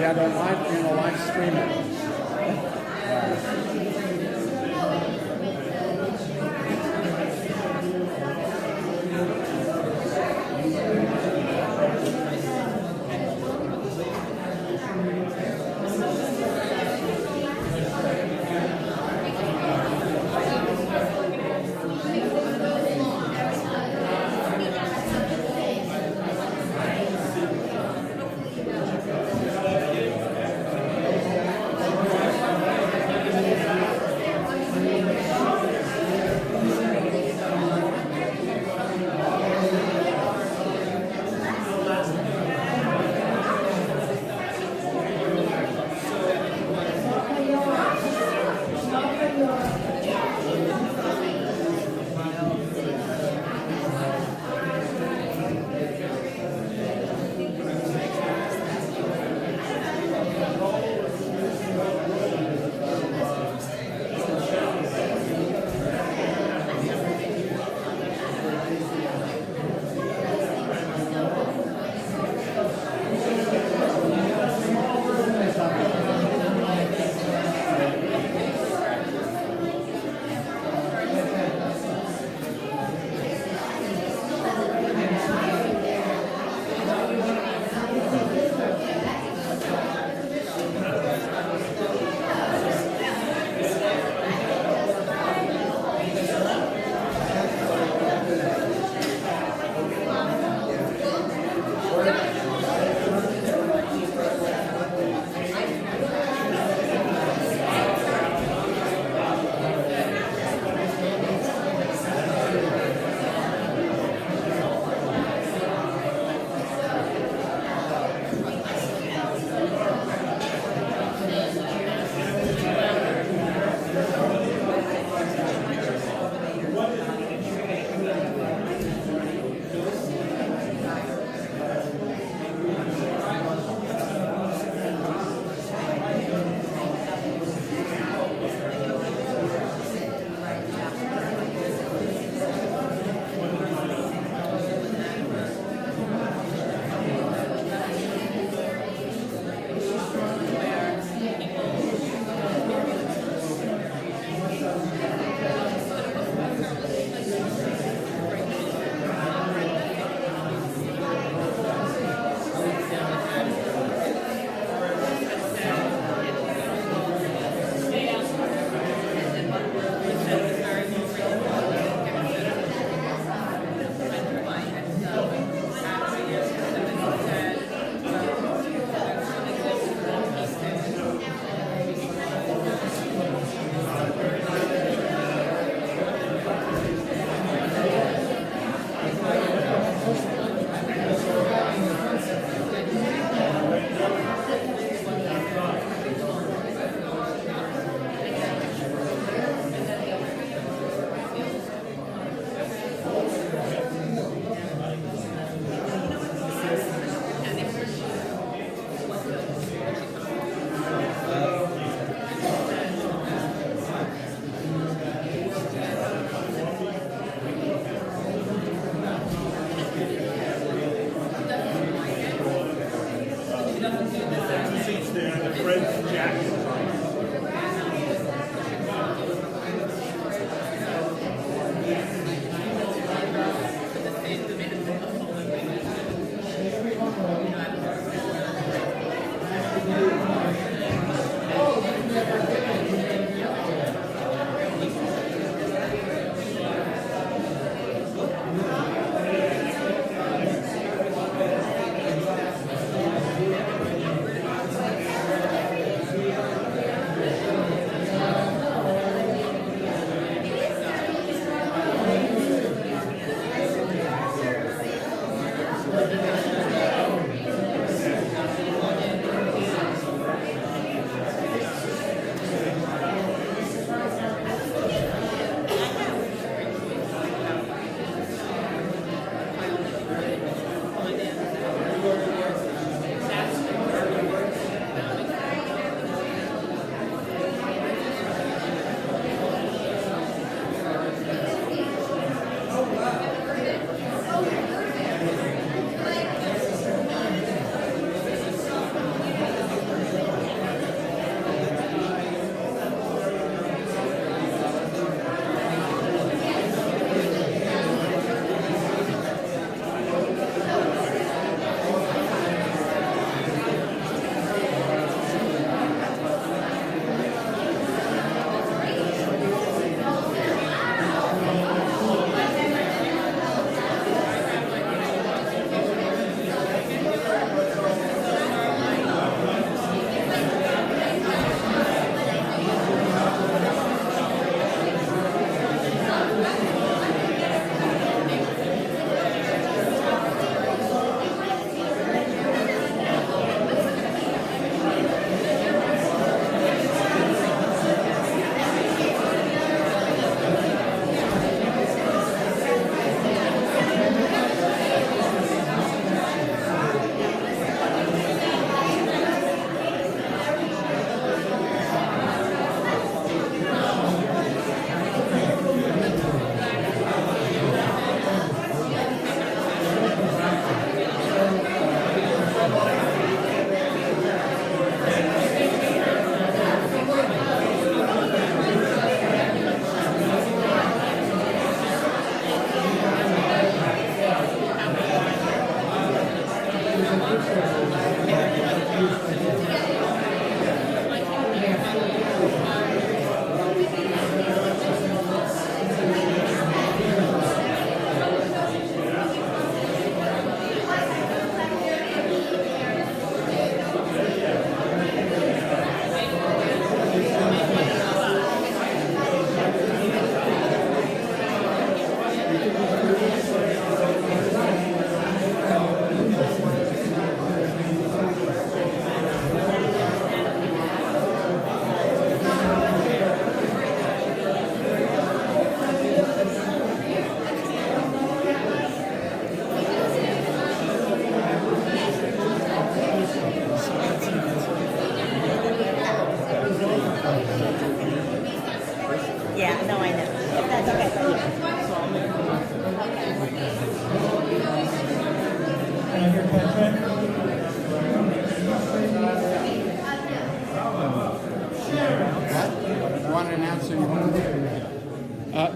Yeah, they're live streaming.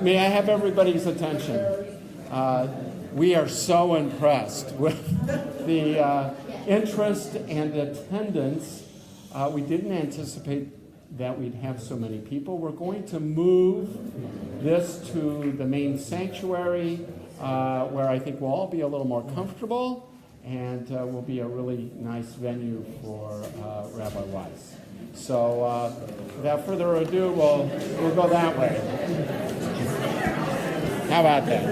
May I have everybody's attention? We are so impressed with the interest and attendance. We didn't anticipate that we'd have so many people. We're going to move this to the main sanctuary, where I think we'll all be a little more comfortable, and will be a really nice venue for Rabbi Weiss. So without further ado, we'll go that way. How about that?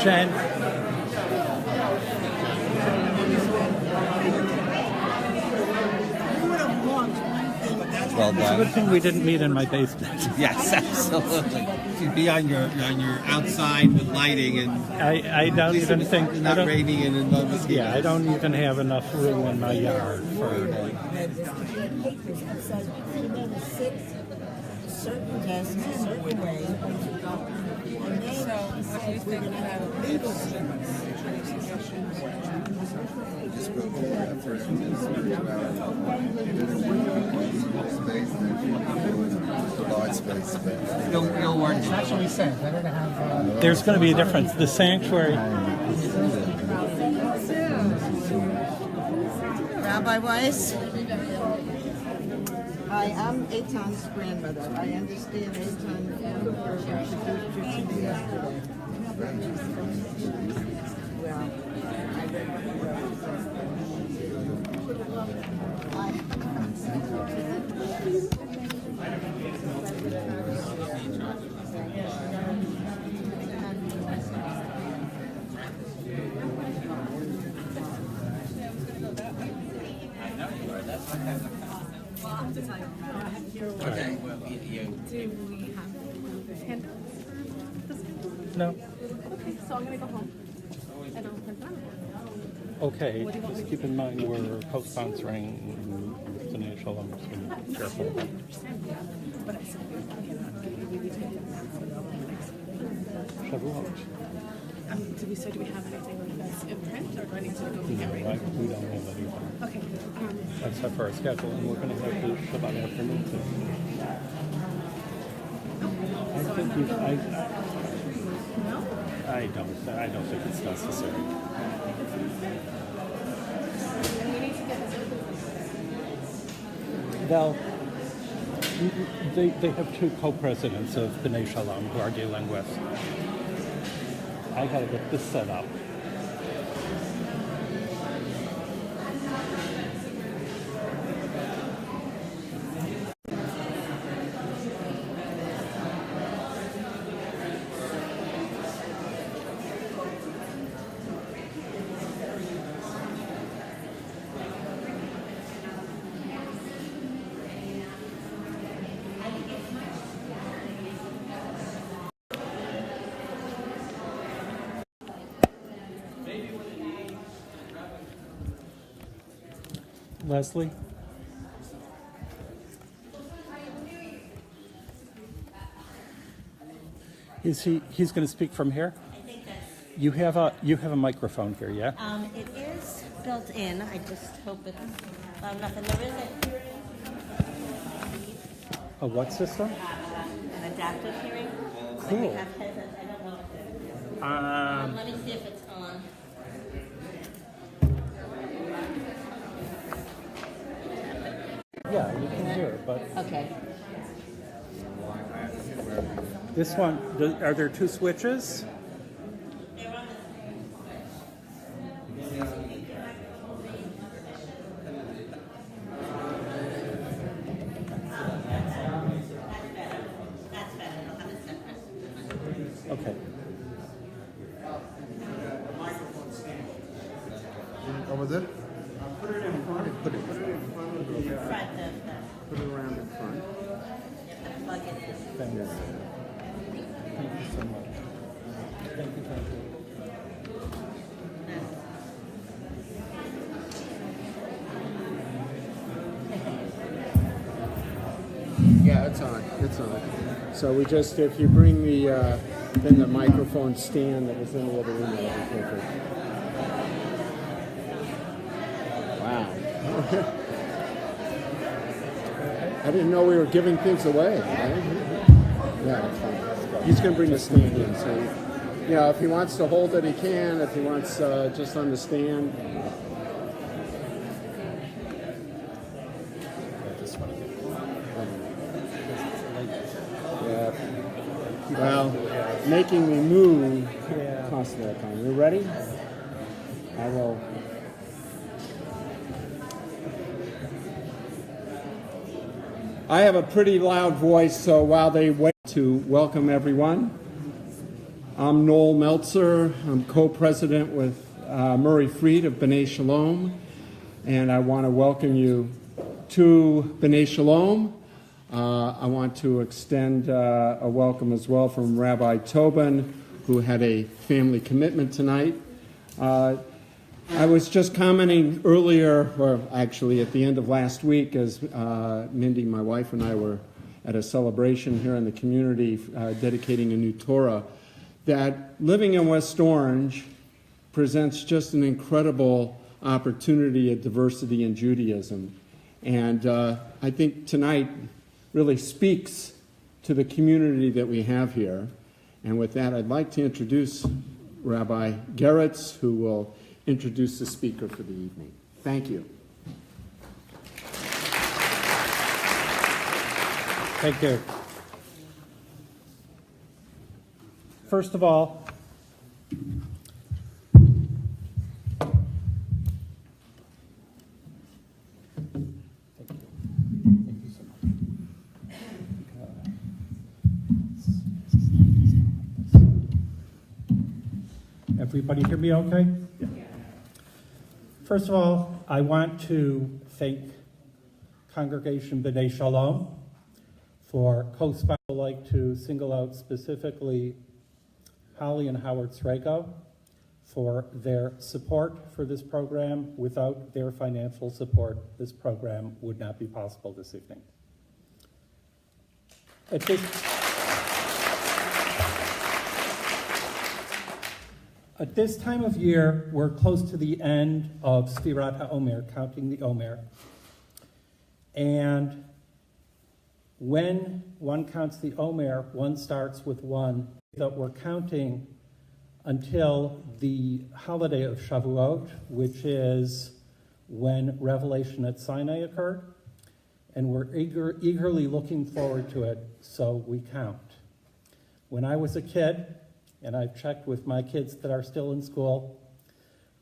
Shane. Well done. It's a good thing we didn't meet in my basement. Yes, absolutely. To be on your outside with lighting and I don't even think not raining and no mosquitoes. Yeah, I don't even have enough room in my yard for. Certain tests, a certain way. So, what do you think about You'll work. actually said better to have. There's going to be a difference. The sanctuary. Rabbi Weiss? I am Eitan's grandmother. I understand Eitan introduced you to me yesterday. Well, I read what he wrote. No. Okay, so I'm gonna go home and I'll print them. Okay, just keep in mind we're co-sponsoring B'nai Shalom, so be careful. But I said we need to get them now for the next. Shavuot. Do we have anything like this in print, or do I need to go pick it right? We don't have anything. Okay. Except for our schedule, and we're going to have the Shabbat afternoon too. I think No. I don't think it's necessary. And we need to get this. Well, they have two co-presidents of B'nai Shalom who are dealing with. I got to get this set up. Leslie? He's going to speak from here? I think that's, You have a microphone here, yeah? it is built in. I just hope it's loud enough. And there is a hearing, A what system? an adaptive hearing. Like Cool. we have headsets. I don't know if it's, let me see if it's on. Yeah, you can hear it, but Okay. this one, are there two switches? They're on That's better. I'll have it separate. Okay. Over there? Front of Put it around in front. the plug it in. Thank you. Thank you so much. Thank you. Yeah, it's on. It's on. So we just, if you bring the, then the microphone stand that was in the other room, that'll be perfect. Wow. I didn't know we were giving things away. Right? Yeah, that's fine. He's going to bring the stand in. So, you know, if he wants to hold it, he can. If he wants just on the stand. Yeah. Well, making me move costs a lot of time. You ready? I will. I have a pretty loud voice, so while they wait to welcome everyone, I'm Noel Meltzer. I'm co-president with Murray Freed of B'nai Shalom, and I want to welcome you to B'nai Shalom. I want to extend a welcome as well from Rabbi Tobin, who had a family commitment tonight. I was just commenting earlier, or actually at the end of last week, as Mindy, my wife, and I were at a celebration here in the community dedicating a new Torah, that living in West Orange presents just an incredible opportunity of diversity in Judaism. And I think tonight really speaks to the community that we have here. And with that, I'd like to introduce Rabbi Geritz, who will introduce the speaker for the evening. Thank you. Thank you. First of all, everybody hear me okay? Yeah. First of all, I want to thank Congregation B'nai Shalom for co-sponsoring. I'd like to single out specifically Holly and Howard Srago for their support for this program. Without their financial support, this program would not be possible this evening. At this time of year, we're close to the end of Sfirat HaOmer, counting the Omer. And when one counts the Omer, one starts with one that we're counting until the holiday of Shavuot, which is when Revelation at Sinai occurred. And we're eagerly looking forward to it, so we count. When I was a kid, and I've checked with my kids that are still in school,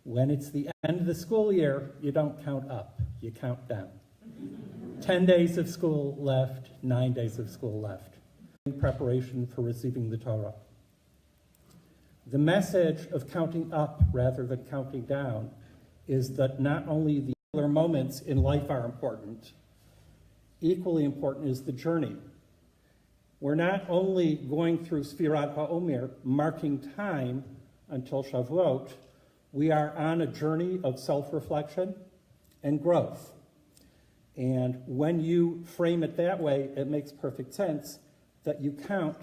when it's the end of the school year, you don't count up, you count down. 10 days of school left, 9 days of school left, in preparation for receiving the Torah. The message of counting up rather than counting down is that not only the particular moments in life are important, equally important is the journey. We're not only going through Sfirat HaOmer, marking time until Shavuot, we are on a journey of self-reflection and growth. And when you frame it that way, it makes perfect sense that you count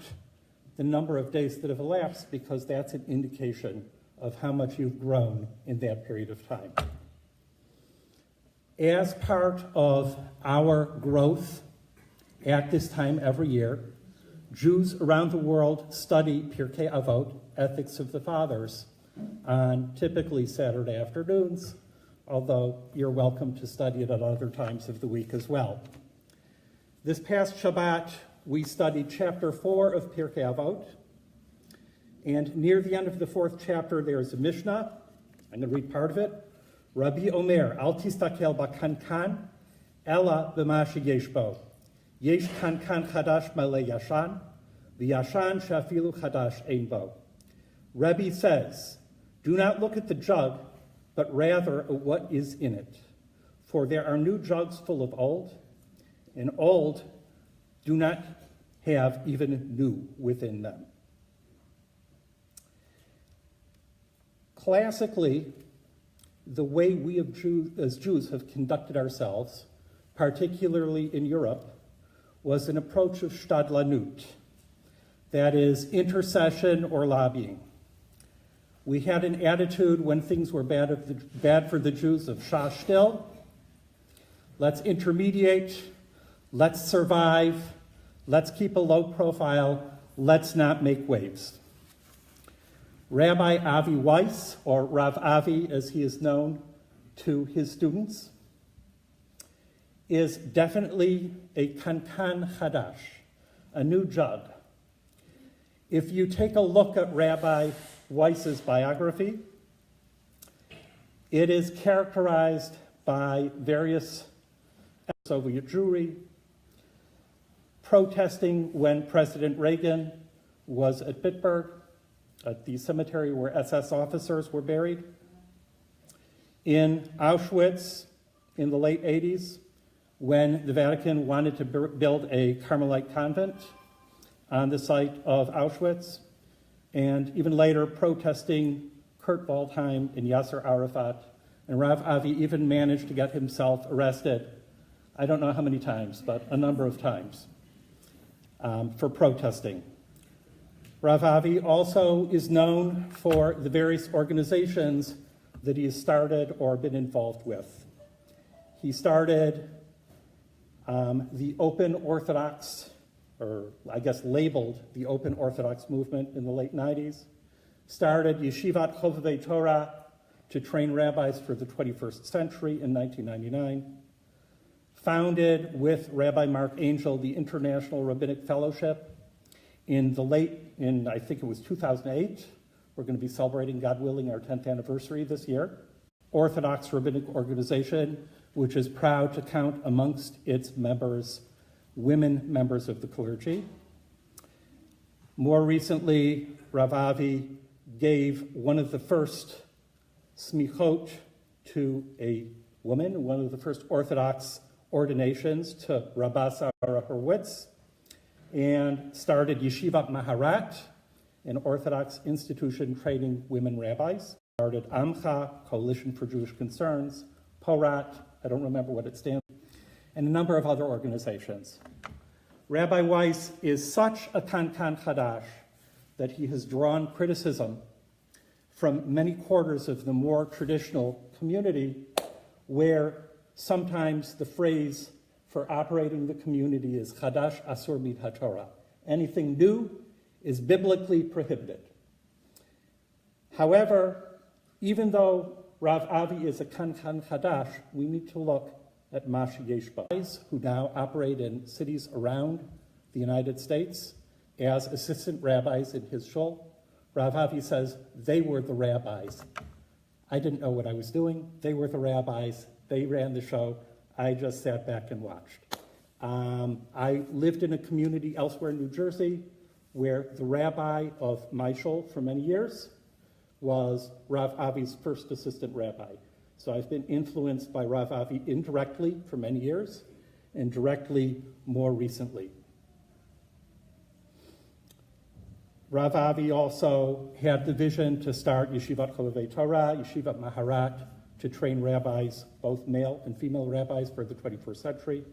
the number of days that have elapsed, because that's an indication of how much you've grown in that period of time. As part of our growth at this time every year, Jews around the world study Pirkei Avot, Ethics of the Fathers, on typically Saturday afternoons, although you're welcome to study it at other times of the week as well. This past Shabbat, we studied chapter 4 of Pirkei Avot, and near the end of the 4th chapter, there's a Mishnah. I'm going to read part of it. Rabbi Omer, al tistakel b'kankan, ela b'ma sheyesh bo. Yesh kankan chadash malei yashan, v'yashan shafilu chadash ein bo. Rebbe says, do not look at the jug, but rather at what is in it. For there are new jugs full of old, and old do not have even new within them. Classically, the way we as Jews have conducted ourselves, particularly in Europe, was an approach of shtadlanut, that is, intercession or lobbying. We had an attitude when things were bad for the Jews of shah shtil. Let's intermediate, let's survive, let's keep a low profile, let's not make waves. Rabbi Ave Weiss, or Rav Avi as he is known to his students, is definitely a kankan chadash, a new jug. If you take a look at Rabbi Weiss's biography, it is characterized by various Soviet Jewry, protesting when President Reagan was at Bitburg, at the cemetery where SS officers were buried, in Auschwitz in the late 80s, when the Vatican wanted to build a Carmelite convent on the site of Auschwitz, and even later protesting Kurt Waldheim and Yasser Arafat. And Rav Avi even managed to get himself arrested, I don't know how many times, but a number of times, for protesting. Rav Avi also is known for the various organizations that he has started or been involved with. He started the Open Orthodox, or I guess labeled the Open Orthodox movement in the late 90s, started Yeshivat Chovevei Torah to train rabbis for the 21st century in 1999, founded with Rabbi Mark Angel the International Rabbinic Fellowship in I think it was 2008. We're going to be celebrating, God willing, our 10th anniversary this year. Orthodox Rabbinic Organization, which is proud to count amongst its members women members of the clergy. More recently, Rav Avi gave one of the first smichot to a woman, one of the first Orthodox ordinations to Rabbah Sarah Hurwitz, and started Yeshivat Maharat an Orthodox institution training women rabbis. Started Amcha, Coalition for Jewish Concerns, Porat, I don't remember what it stands for, and a number of other organizations. Rabbi Weiss is such a Kankan Chadash that he has drawn criticism from many quarters of the more traditional community, where sometimes the phrase for operating the community is Chadash Asur Mid HaTorah. Anything new is biblically prohibited. However, even though Rav Avi is a Kankan Chadash, we need to look at Masha Yeshba, who now operate in cities around the United States as assistant rabbis in his shul. Rav Avi says, they were the rabbis. I didn't know what I was doing. They were the rabbis. They ran the show. I just sat back and watched. I lived in a community elsewhere in New Jersey where the rabbi of my shul for many years was Rav Avi's first assistant rabbi. So I've been influenced by Rav Avi indirectly for many years and directly more recently. Rav Avi also had the vision to start Yeshivat Chovevei Torah, Yeshivat Maharat, to train rabbis, both male and female rabbis for the 21st century.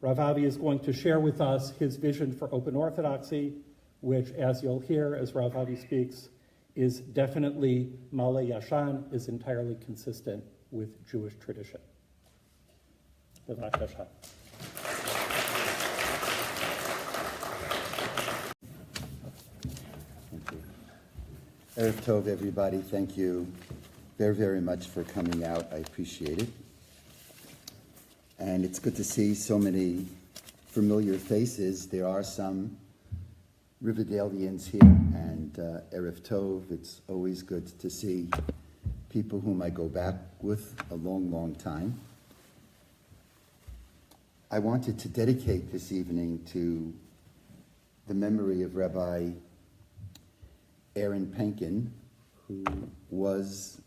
Rav Avi is going to share with us his vision for open orthodoxy, which, as you'll hear as Rav Avi speaks, is definitely Maleh Yashan, is entirely consistent with Jewish tradition. B'vakasha. Erev Tov, everybody. Thank you very, very much for coming out. I appreciate it. And it's good to see so many familiar faces. There are some Riverdalians here, and Erev Tov, it's always good to see people whom I go back with a long, long time. I wanted to dedicate this evening to the memory of Rabbi Aaron Pankin, who was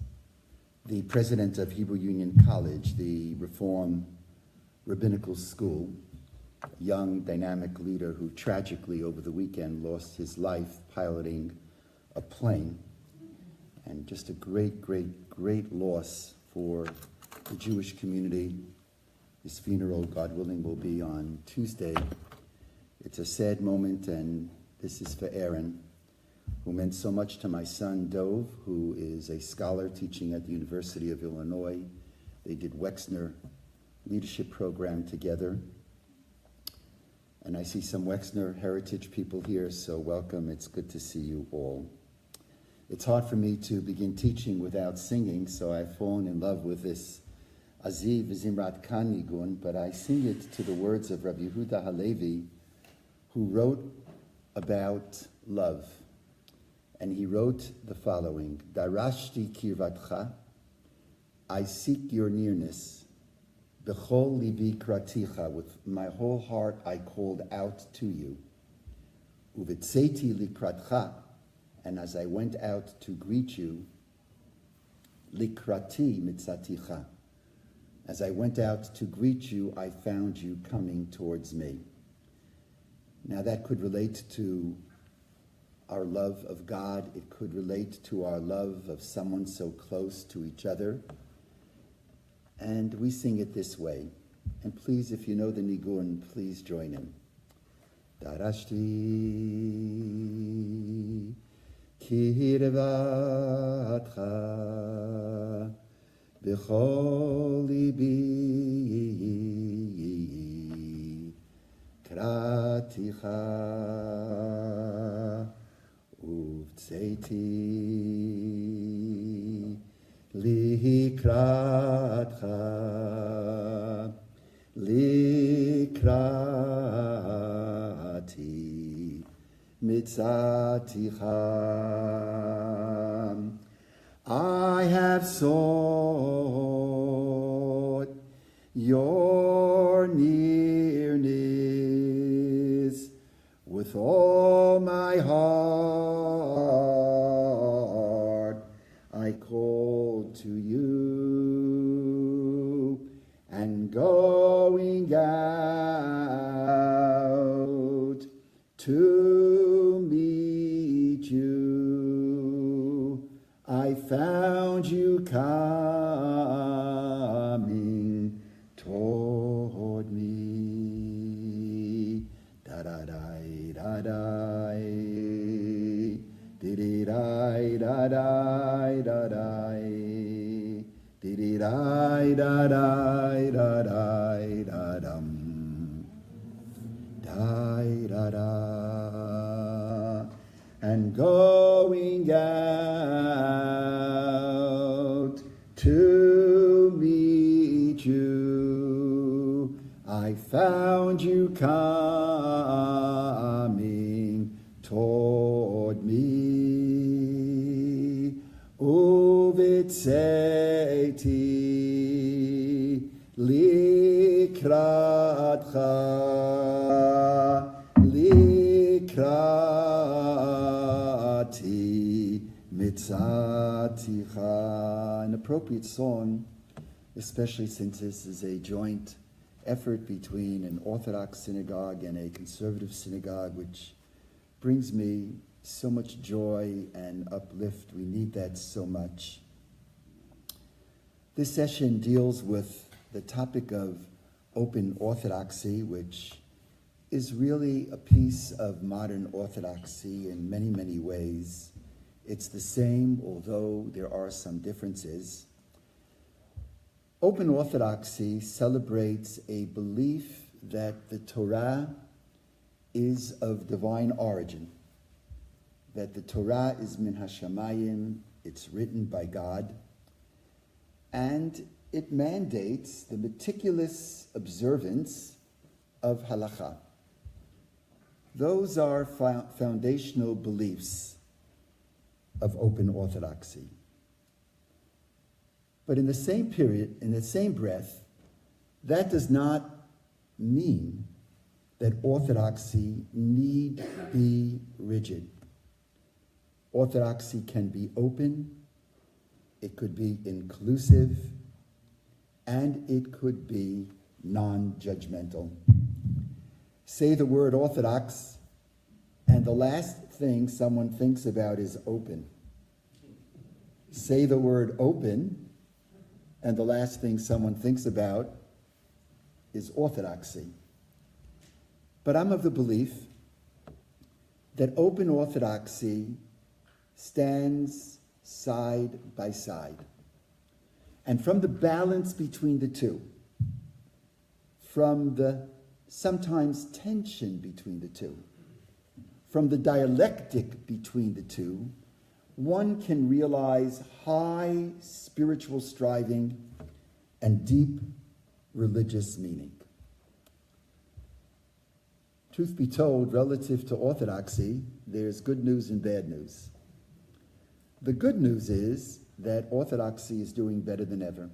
the president of Hebrew Union College, the Reform Rabbinical School, a young, dynamic leader who tragically over the weekend lost his life piloting a plane. And just a great, great, great loss for the Jewish community. His funeral, God willing, will be on Tuesday. It's a sad moment, and this is for Aaron, who meant so much to my son, Dov, who is a scholar teaching at the University of Illinois. They did Wexner Leadership Program together. And I see some Wexner heritage people here, so welcome. It's good to see you all. It's hard for me to begin teaching without singing, so I've fallen in love with this Aziv Zimrat Khan Nigun, but I sing it to the words of Rabbi Yehuda Halevi, who wrote about love. And he wrote the following: Darashti kirvatcha, I seek your nearness. Bechol libi kraticha, with my whole heart I called out to you. Uvitzeti likratcha, and as I went out to greet you, likrati mitzaticha, as I went out to greet you, I found you coming towards me. Now that could relate to our love of God. It could relate to our love of someone so close to each other. And we sing it this way. And please, if you know the Nigun, please join in. Darashti kirvatcha b'chol libi kraticha uvtzeiti likratcha likrati mitzaticha. I have sought your nearness with all my heart. I called to you, and going out to meet I found you coming toward me. Da da da da da, dee da da da da da, dee da da da da da dum, da da da. And going out to meet you, I found you coming toward me. Uvitzeiti likratcha, likrati mitzaticha. An appropriate song, especially since this is a joint effort between an Orthodox synagogue and a conservative synagogue, which brings me so much joy and uplift. We need that so much. This session deals with the topic of open orthodoxy, which is really a piece of modern orthodoxy in many, many ways. It's the same, although there are some differences. Open orthodoxy celebrates a belief that the Torah is of divine origin, that the Torah is min hashamayim, it's written by God, and it mandates the meticulous observance of halakha. Those are foundational beliefs of open orthodoxy. But in the same period, in the same breath, that does not mean that orthodoxy need be rigid. Orthodoxy can be open, it could be inclusive, and it could be non-judgmental. Say the word orthodox, and the last thing someone thinks about is open. Say the word open, and the last thing someone thinks about is orthodoxy. But I'm of the belief that open orthodoxy stands side by side. And from the balance between the two, from the sometimes tension between the two, from the dialectic between the two, one can realize high spiritual striving and deep religious meaning. Truth be told, relative to orthodoxy, there's good news and bad news. The good news is that orthodoxy is doing better than ever.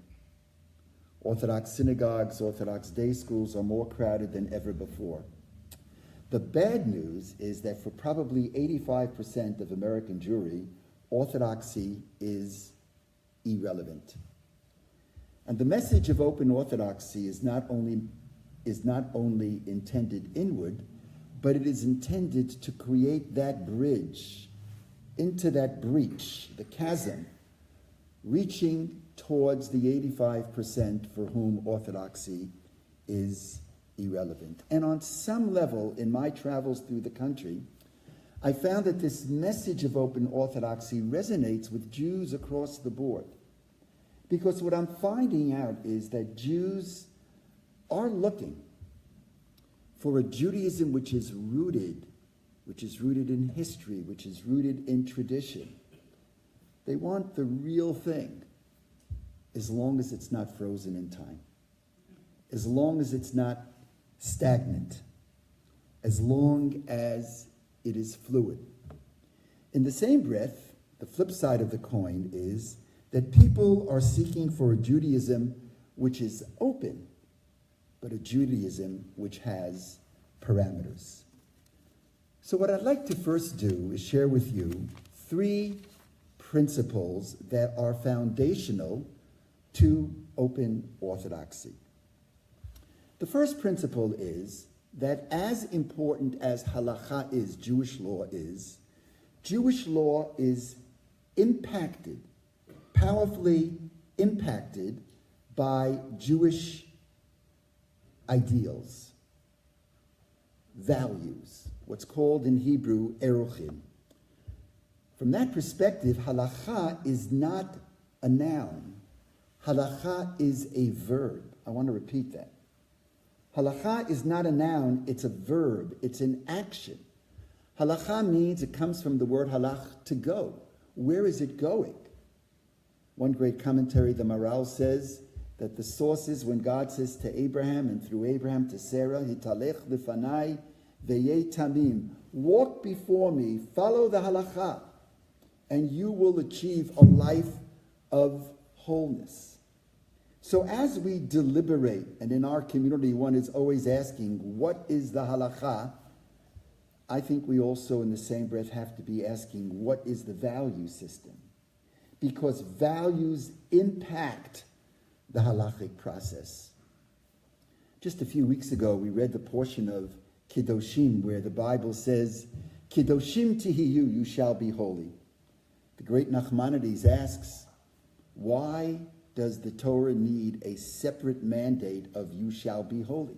Orthodox synagogues, Orthodox day schools are more crowded than ever before. The bad news is that for probably 85% of American Jewry, orthodoxy is irrelevant. And the message of open orthodoxy is not only intended inward, but it is intended to create that bridge into that breach, the chasm, reaching towards the 85% for whom orthodoxy is irrelevant. And on some level, in my travels through the country, I found that this message of open orthodoxy resonates with Jews across the board. Because what I'm finding out is that Jews are looking for a Judaism which is rooted in history, which is rooted in tradition. They want the real thing, as long as it's not frozen in time, as long as it's not stagnant, as long as it is fluid. In the same breath, the flip side of the coin is that people are seeking for a Judaism which is open, but a Judaism which has parameters. So what I'd like to first do is share with you 3 principles that are foundational to open orthodoxy. The first principle is that as important as halakha is, Jewish law is impacted powerfully impacted by Jewish ideals, values, what's called in Hebrew eruchim. From that perspective, halacha is not a noun. Halacha is a verb. I want to repeat that. Halacha is not a noun, it's a verb, it's an action. Halacha means, it comes from the word halach, to go. Where is it going? One great commentary, the Maral, says that the source is when God says to Abraham and through Abraham to Sarah, Hitalech lefanai veye tamim, walk before me, follow the halacha, and you will achieve a life of wholeness. So as we deliberate, and in our community one is always asking, what is the halacha? I think we also in the same breath have to be asking, what is the value system? Because values impact the halachic process. Just a few weeks ago, we read the portion of Kiddushim where the Bible says, Kiddushim tihiyu, you shall be holy. The great Nachmanides asks, why does the Torah need a separate mandate of you shall be holy?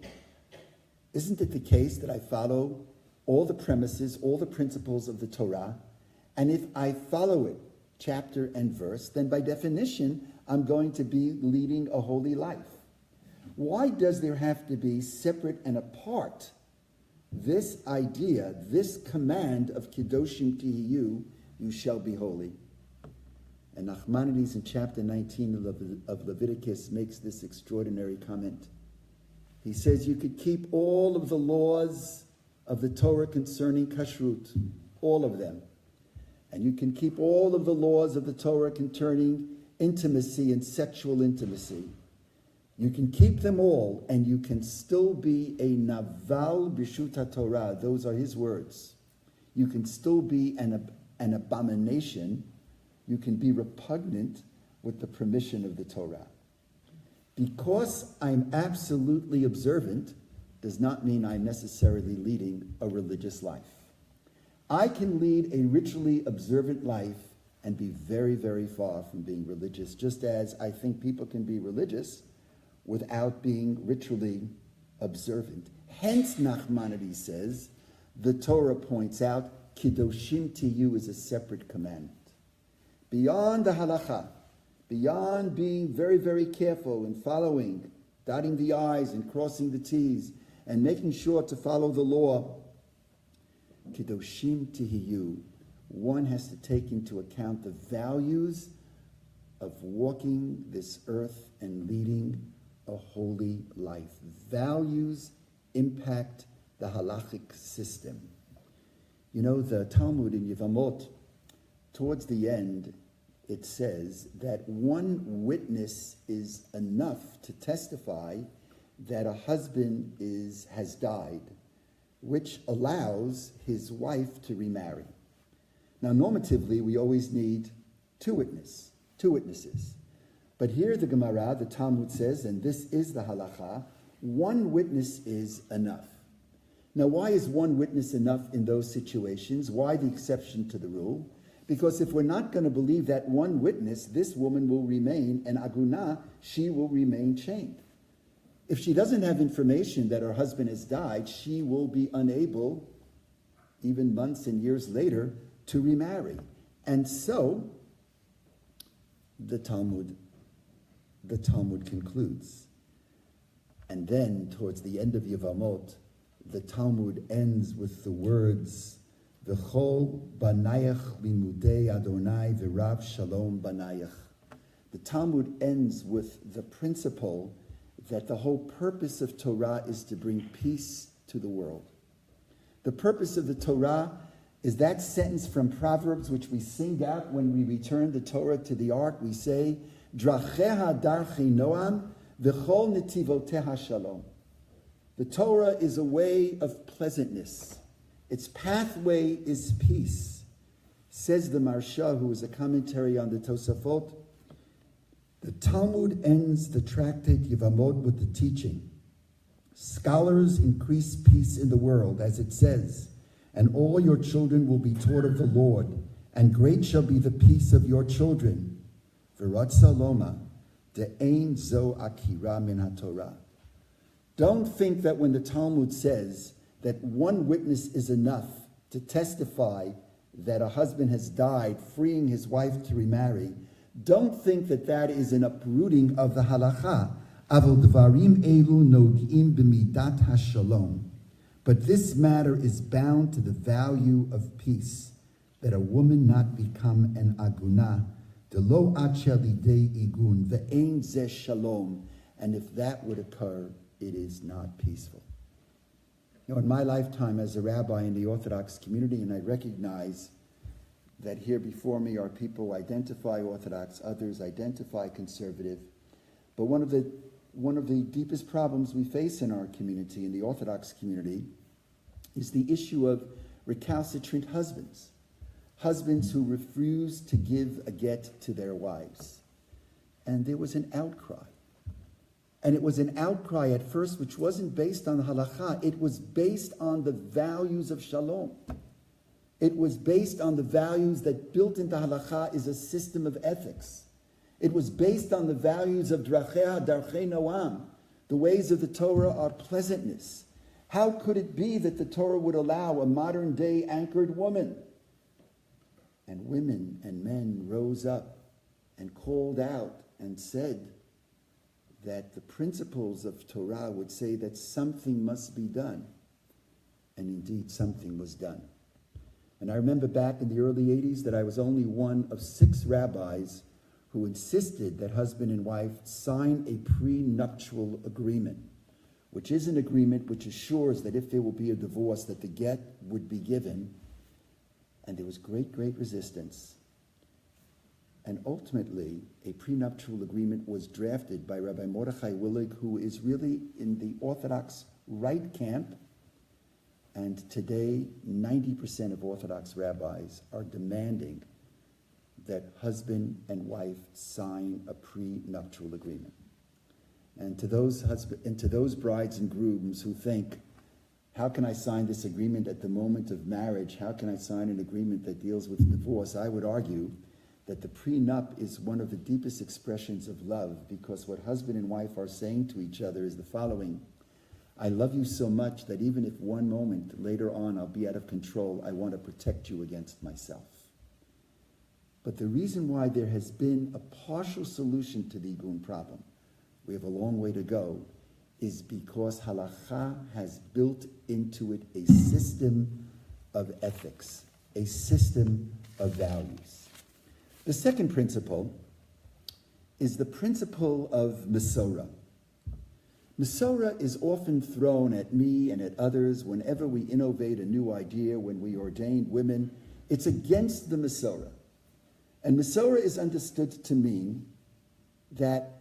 Isn't it the case that I follow all the premises, all the principles of the Torah, and if I follow it, chapter and verse, then by definition, I'm going to be leading a holy life? Why does there have to be separate and apart this idea, this command of Kiddushim tihiyu, you shall be holy? And Nachmanides in chapter 19 of Leviticus makes this extraordinary comment. He says you could keep all of the laws of the Torah concerning kashrut, all of them. And you can keep all of the laws of the Torah concerning intimacy and sexual intimacy. You can keep them all, and you can still be a naval b'shut HaTorah. Those are his words. You can still be an abomination. You can be repugnant with the permission of the Torah. Because I'm absolutely observant does not mean I'm necessarily leading a religious life. I can lead a ritually observant life and be very, very far from being religious, just as I think people can be religious without being ritually observant. Hence, Nachmanides says, the Torah points out, Kiddushim tihiyu is a separate commandment. Beyond the halacha, beyond being very, very careful in following, dotting the I's and crossing the T's, and making sure to follow the law, Kiddushim tihiyu, one has to take into account the values of walking this earth and leading a holy life. Values impact the halachic system. You know, the Talmud in Yevamot, towards the end, it says that one witness is enough to testify that a husband has died, which allows his wife to remarry. Now, normatively, we always need two witnesses. But here the Gemara, the Talmud says, and this is the halacha, one witness is enough. Now, why is one witness enough in those situations? Why the exception to the rule? Because if we're not going to believe that one witness, this woman will remain an agunah, she will remain chained. If she doesn't have information that her husband has died, she will be unable, even months and years later, to remarry. And so, the Talmud concludes. And then, towards the end of Yevamot, the Talmud ends with the words, V'chol banayach limudei Adonai v'rav shalom banayach. The Talmud ends with the principle that the whole purpose of Torah is to bring peace to the world. The purpose of the Torah is that sentence from Proverbs which we sing out when we return the Torah to the ark. We say, Dracheha darchi noam v'chol netivoteha shalom. The Torah is a way of pleasantness. Its pathway is peace. Says the Marsha, who is a commentary on the Tosafot, the Talmud ends the tractate Yevamot with the teaching. Scholars increase peace in the world, as it says, and all your children will be taught of the Lord, and great shall be the peace of your children. V'ratza loma de'ein zo akira min haTorah. Don't think that when the Talmud says that one witness is enough to testify that a husband has died, freeing his wife to remarry, don't think that that is an uprooting of the halacha. Avol dvarim elu nogim b'midat hashalom. But this matter is bound to the value of peace, that a woman not become an aguna, delo achel lidei igun, ve'ein zeh shalom, and if that would occur, it is not peaceful. You know, in my lifetime as a rabbi in the Orthodox community, and I recognize that here before me are people who identify Orthodox, others identify conservative, but one of the deepest problems we face in our community, in the Orthodox community, is the issue of recalcitrant husbands. Husbands who refuse to give a get to their wives. And there was an outcry. And it was an outcry at first which wasn't based on the halakha. It was based on the values of shalom. It was based on the values that built into halakha is a system of ethics. It was based on the values of drachei noam. The ways of the Torah are pleasantness. How could it be that the Torah would allow a modern day anchored woman? And women and men rose up and called out and said that the principles of Torah would say that something must be done. And indeed, something was done. And I remember back in the early 80s that I was only one of 6 rabbis who insisted that husband and wife sign a prenuptial agreement, which is an agreement which assures that if there will be a divorce, that the get would be given. And there was great, great resistance. And ultimately, a prenuptial agreement was drafted by Rabbi Mordechai Willig, who is really in the Orthodox right camp. And today, 90% of Orthodox rabbis are demanding that husband and wife sign a prenuptial agreement. And to those brides and grooms who think, how can I sign this agreement at the moment of marriage? How can I sign an agreement that deals with divorce? I would argue that the prenup is one of the deepest expressions of love, because what husband and wife are saying to each other is the following: I love you so much that even if one moment later on I'll be out of control, I want to protect you against myself. But the reason why there has been a partial solution to the igun problem, we have a long way to go, is because halakha has built into it a system of ethics, a system of values. The second principle is the principle of Mesorah. Mesorah is often thrown at me and at others whenever we innovate a new idea, when we ordain women. It's against the Mesorah. And Mesorah is understood to mean that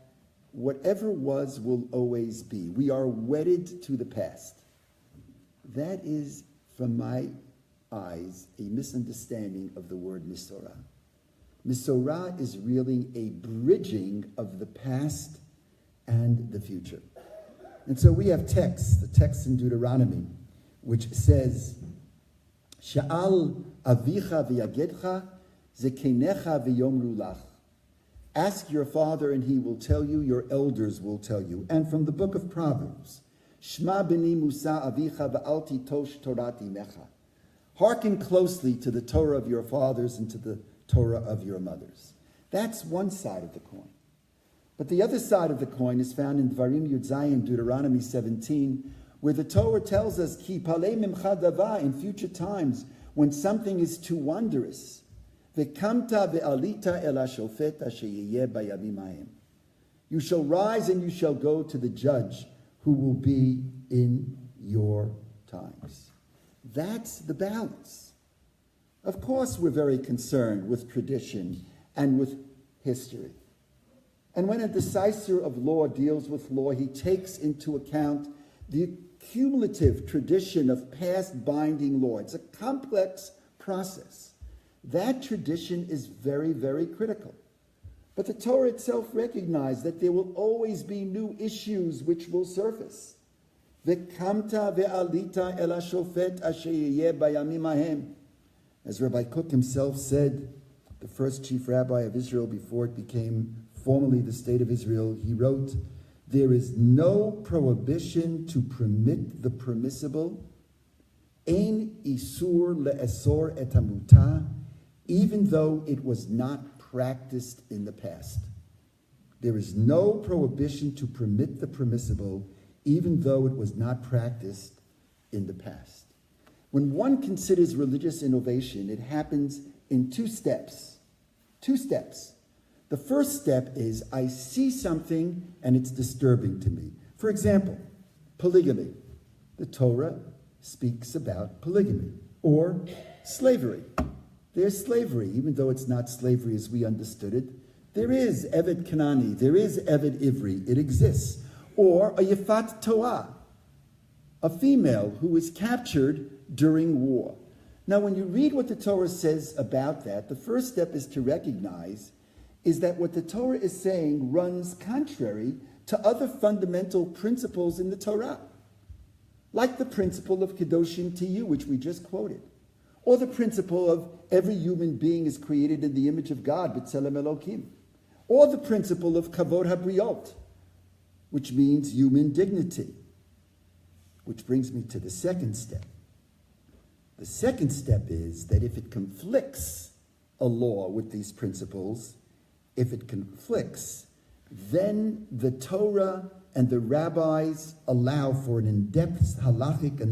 whatever was will always be. We are wedded to the past. That is, from my eyes, a misunderstanding of the word Mesorah. Mesorah is really a bridging of the past and the future. And so we have texts, the text in Deuteronomy, which says, Sha'al avicha v'yagedcha zekenecha v'yomru lach. Ask your father and he will tell you, your elders will tell you. And from the book of Proverbs, Shma b'ni musa avicha v'al titosh Torah imecha. Hearken closely to the Torah of your fathers and to the Torah of your mothers. That's one side of the coin. But the other side of the coin is found in Dvarim Yud Zayin, Deuteronomy 17, where the Torah tells us, Ki palei mimcha dava, in future times, when something is too wondrous, V'kamta ve'alita el hashofet asher yeh bayamim hahem. You shall rise and you shall go to the judge who will be in your times. That's the balance. Of course, we're very concerned with tradition and with history. And when a decisor of law deals with law, he takes into account the cumulative tradition of past binding law. It's a complex process. That tradition is very, very critical. But the Torah itself recognized that there will always be new issues which will surface. V'kamta ve'alita el hashofet asher yeh bayamim hahem. As Rabbi Kook himself said, the first chief rabbi of Israel before it became formally the state of Israel, he wrote, "There is no prohibition to permit the permissible, ein isur le'esor et hamutar, even though it was not practiced in the past." There is no prohibition to permit the permissible, even though it was not practiced in the past. When one considers religious innovation, it happens in two steps. Two steps. The first step is I see something and it's disturbing to me. For example, polygamy. The Torah speaks about polygamy. Or slavery. There's slavery, even though it's not slavery as we understood it. There is Eved Kanani, there is Eved Ivri, it exists. Or a Yefat Toah, a female who is captured during war. Now, when you read what the Torah says about that, the first step is to recognize is that what the Torah is saying runs contrary to other fundamental principles in the Torah, like the principle of Kedoshim Tiyu, which we just quoted, or the principle of every human being is created in the image of God, B'Tselem Elokim, or the principle of Kavod HaBriot, which means human dignity. Which brings me to the second step. The second step is that if it conflicts a law with these principles, if it conflicts, then the Torah and the rabbis allow for an in-depth halachic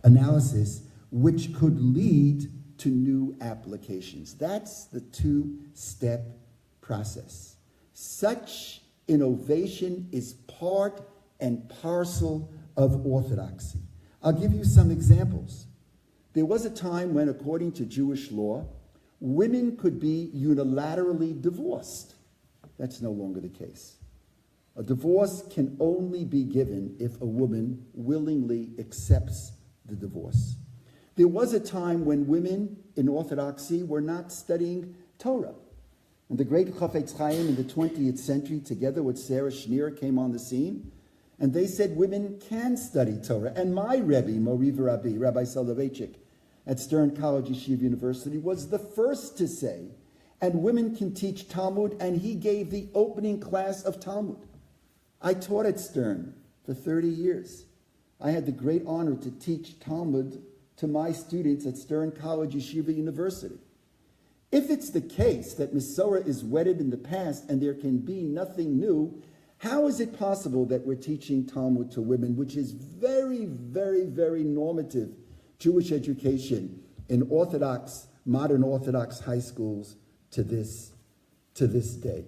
analysis which could lead to new applications. That's the two-step process. Such innovation is part and parcel of orthodoxy. I'll give you some examples. There was a time when, according to Jewish law, women could be unilaterally divorced. That's no longer the case. A divorce can only be given if a woman willingly accepts the divorce. There was a time when women in Orthodoxy were not studying Torah. And the great Chafetz Chaim in the 20th century, together with Sarah Schneer, came on the scene, and they said women can study Torah. And my Rebbe, Mori Rabbi, Rabbi Soloveitchik, at Stern College Yeshiva University, was the first to say, and women can teach Talmud, and he gave the opening class of Talmud. I taught at Stern for 30 years. I had the great honor to teach Talmud to my students at Stern College Yeshiva University. If it's the case that Masorah is wedded in the past and there can be nothing new, how is it possible that we're teaching Talmud to women, which is very, very, very normative Jewish education in Orthodox, modern Orthodox high schools to this day?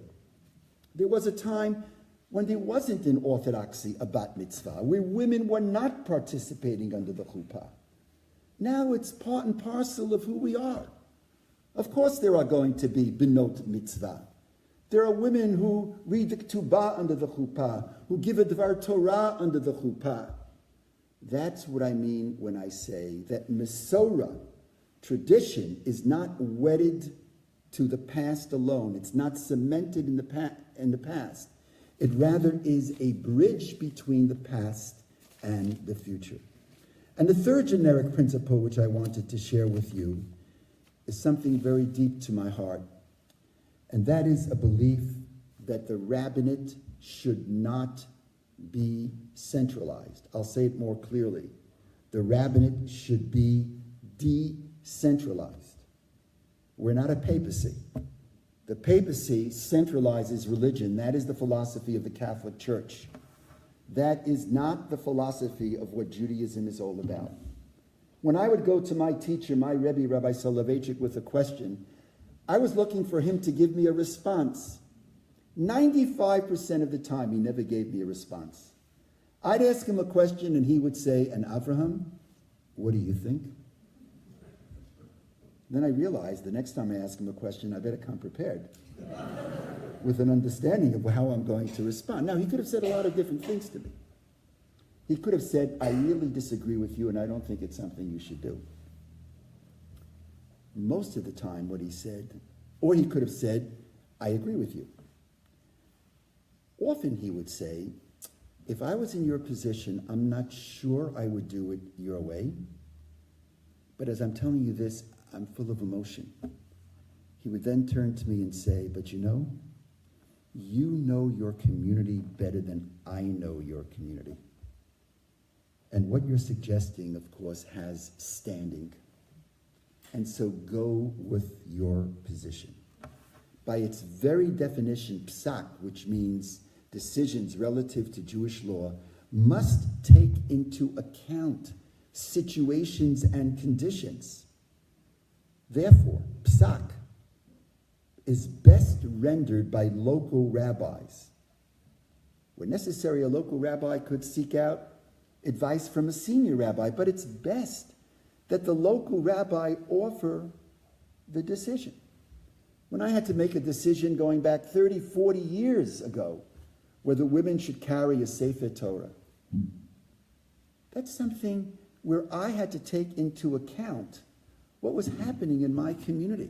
There was a time when there wasn't in Orthodoxy a bat mitzvah, where women were not participating under the chuppah. Now it's part and parcel of who we are. Of course there are going to be benot mitzvah. There are women who read the ketubah under the chuppah, who give a dvar Torah under the chuppah. That's what I mean when I say that Masorah, tradition, is not wedded to the past alone. It's not cemented in the past. It rather is a bridge between the past and the future. And the third generic principle which I wanted to share with you is something very deep to my heart. And that is a belief that the rabbinate should not be centralized. I'll say it more clearly. The rabbinate should be decentralized. We're not a papacy. The papacy centralizes religion. That is the philosophy of the Catholic Church. That is not the philosophy of what Judaism is all about. When I would go to my teacher, my Rebbe, Rabbi Soloveitchik, with a question, I was looking for him to give me a response. 95% of the time, he never gave me a response. I'd ask him a question, and he would say, "And Avraham, what do you think?" Then I realized the next time I ask him a question, I better come prepared with an understanding of how I'm going to respond. Now, he could have said a lot of different things to me. He could have said, "I really disagree with you, and I don't think it's something you should do." Most of the time, what he said, or he could have said, "I agree with you." Often he would say, "If I was in your position, I'm not sure I would do it your way. But as I'm telling you this, I'm full of emotion. he would then turn to me and say, but you know your community better than I know your community. And what you're suggesting, of course, has standing. And so go with your position. By its very definition, psak, which means decisions relative to Jewish law, must take into account situations and conditions. Therefore, psak is best rendered by local rabbis. Where necessary, a local rabbi could seek out advice from a senior rabbi, but it's best that the local rabbi offer the decision. When I had to make a decision going back 30, 40 years ago, whether women should carry a Sefer Torah, that's something where I had to take into account what was happening in my community.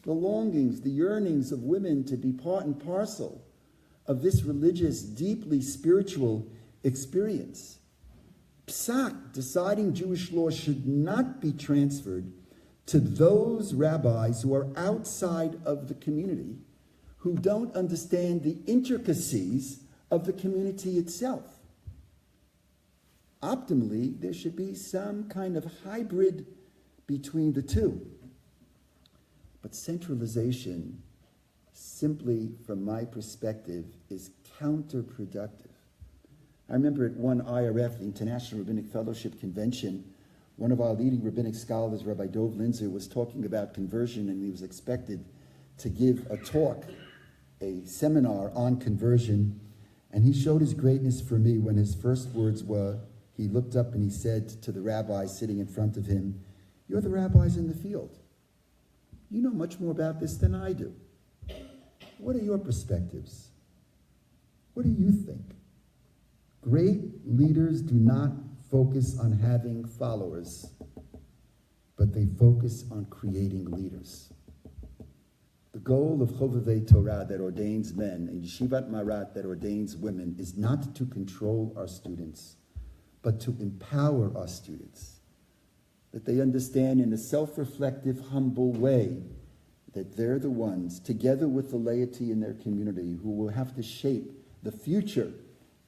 The longings, the yearnings of women to be part and parcel of this religious, deeply spiritual experience. Psak, deciding Jewish law, should not be transferred to those rabbis who are outside of the community, who don't understand the intricacies of the community itself. Optimally, there should be some kind of hybrid between the two. But centralization, simply from my perspective, is counterproductive. I remember at one IRF, the International Rabbinic Fellowship Convention, one of our leading rabbinic scholars, Rabbi Dov Linzer, was talking about conversion, and he was expected to give a talk, a seminar on conversion. And he showed his greatness for me when his first words were, he looked up and he said to the rabbis sitting in front of him, "You're the rabbis in the field. You know much more about this than I do. What are your perspectives? What do you think?" Great leaders do not focus on having followers, but they focus on creating leaders. The goal of Chovevei Torah, that ordains men, and Yeshivat Marat, that ordains women, is not to control our students, but to empower our students, that they understand in a self-reflective, humble way that they're the ones, together with the laity in their community, who will have to shape the future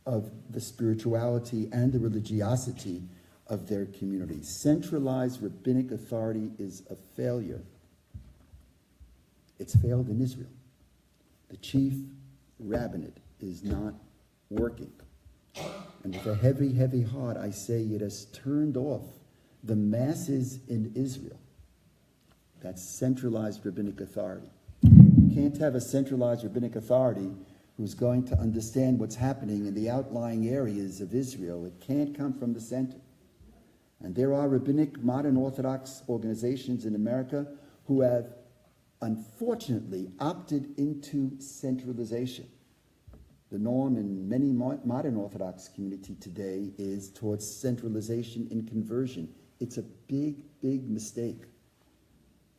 of the spirituality and the religiosity of their community. Centralized rabbinic authority is a failure. It's failed in Israel. The chief rabbinate is not working. And with a heavy, heavy heart, I say it has turned off the masses in Israel. That's centralized rabbinic authority. You can't have a centralized rabbinic authority who's going to understand what's happening in the outlying areas of Israel. It can't come from the center. And there are rabbinic modern Orthodox organizations in America who have unfortunately opted into centralization. The norm in many modern Orthodox community today is towards centralization in conversion. It's a big, big mistake.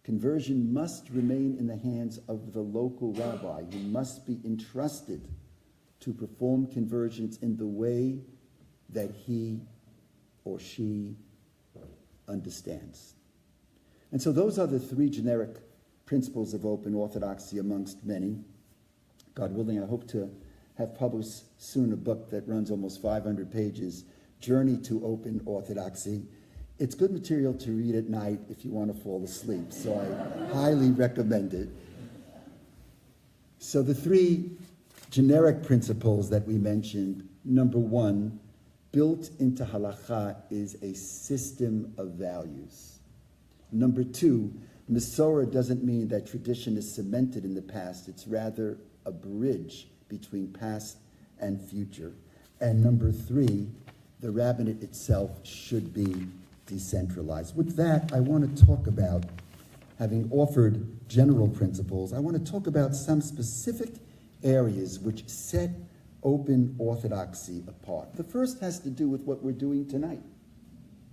Conversion must remain in the hands of the local rabbi, who must be entrusted to perform conversions in the way that he or she understands. And so those are the three generic principles of open orthodoxy amongst many. God willing, I hope to have published soon a book that runs almost 500 pages, Journey to Open Orthodoxy. It's good material to read at night if you want to fall asleep, so I highly recommend it. So the three generic principles that we mentioned, number one, built into halakha is a system of values. Number two, Masorah doesn't mean that tradition is cemented in the past. It's rather a bridge between past and future. And number three, the rabbinate itself should be decentralized. With that, I want to talk about, having offered general principles, I want to talk about some specific areas which set open orthodoxy apart. The first has to do with what we're doing tonight.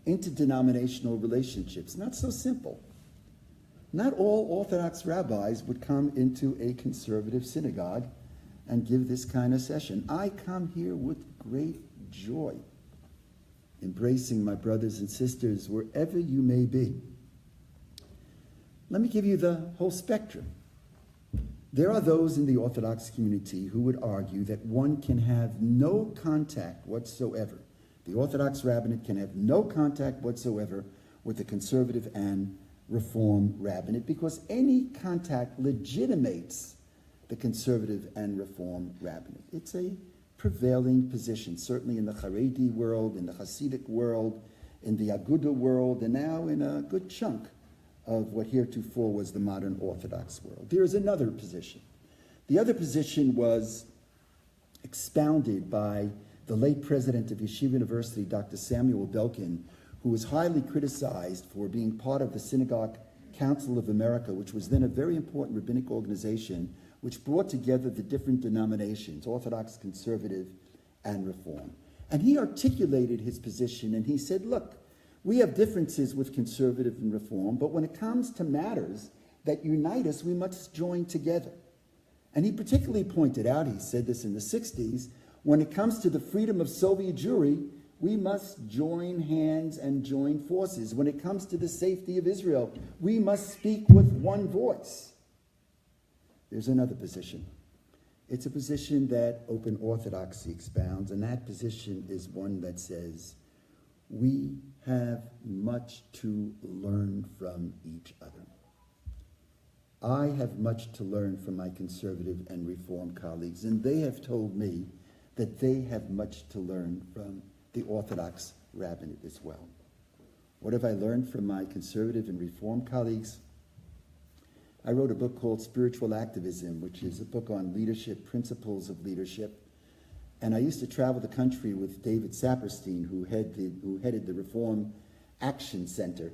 Interdenominational relationships. Not so simple. Not all Orthodox rabbis would come into a conservative synagogue and give this kind of session. I come here with great joy, embracing my brothers and sisters wherever you may be. Let me give you the whole spectrum. There are those in the Orthodox community who would argue that one can have no contact whatsoever. The Orthodox rabbinate can have no contact whatsoever with the conservative and Reform rabbinate because any contact legitimates the conservative and Reform rabbinate. It's a prevailing position, certainly in the Haredi world, in the Hasidic world, in the Aguda world, and now in a good chunk of what heretofore was the modern Orthodox world. There is another position. The other position was expounded by the late president of Yeshiva University, Dr. Samuel Belkin, who was highly criticized for being part of the Synagogue Council of America, which was then a very important rabbinic organization which brought together the different denominations, Orthodox, Conservative, and Reform. And he articulated his position, and he said, look, we have differences with Conservative and Reform, but when it comes to matters that unite us, we must join together. And he particularly pointed out, he said this in the 60s, when it comes to the freedom of Soviet Jewry, we must join hands and join forces. When it comes to the safety of Israel, we must speak with one voice. There's another position. It's a position that open orthodoxy expounds, and that position is one that says, we have much to learn from each other. I have much to learn from my conservative and Reform colleagues, and they have told me that they have much to learn from the Orthodox rabbinate as well. What have I learned from my conservative and Reform colleagues? I wrote a book called Spiritual Activism, which is a book on leadership, principles of leadership. And I used to travel the country with David Saperstein, who headed the Reform Action Center.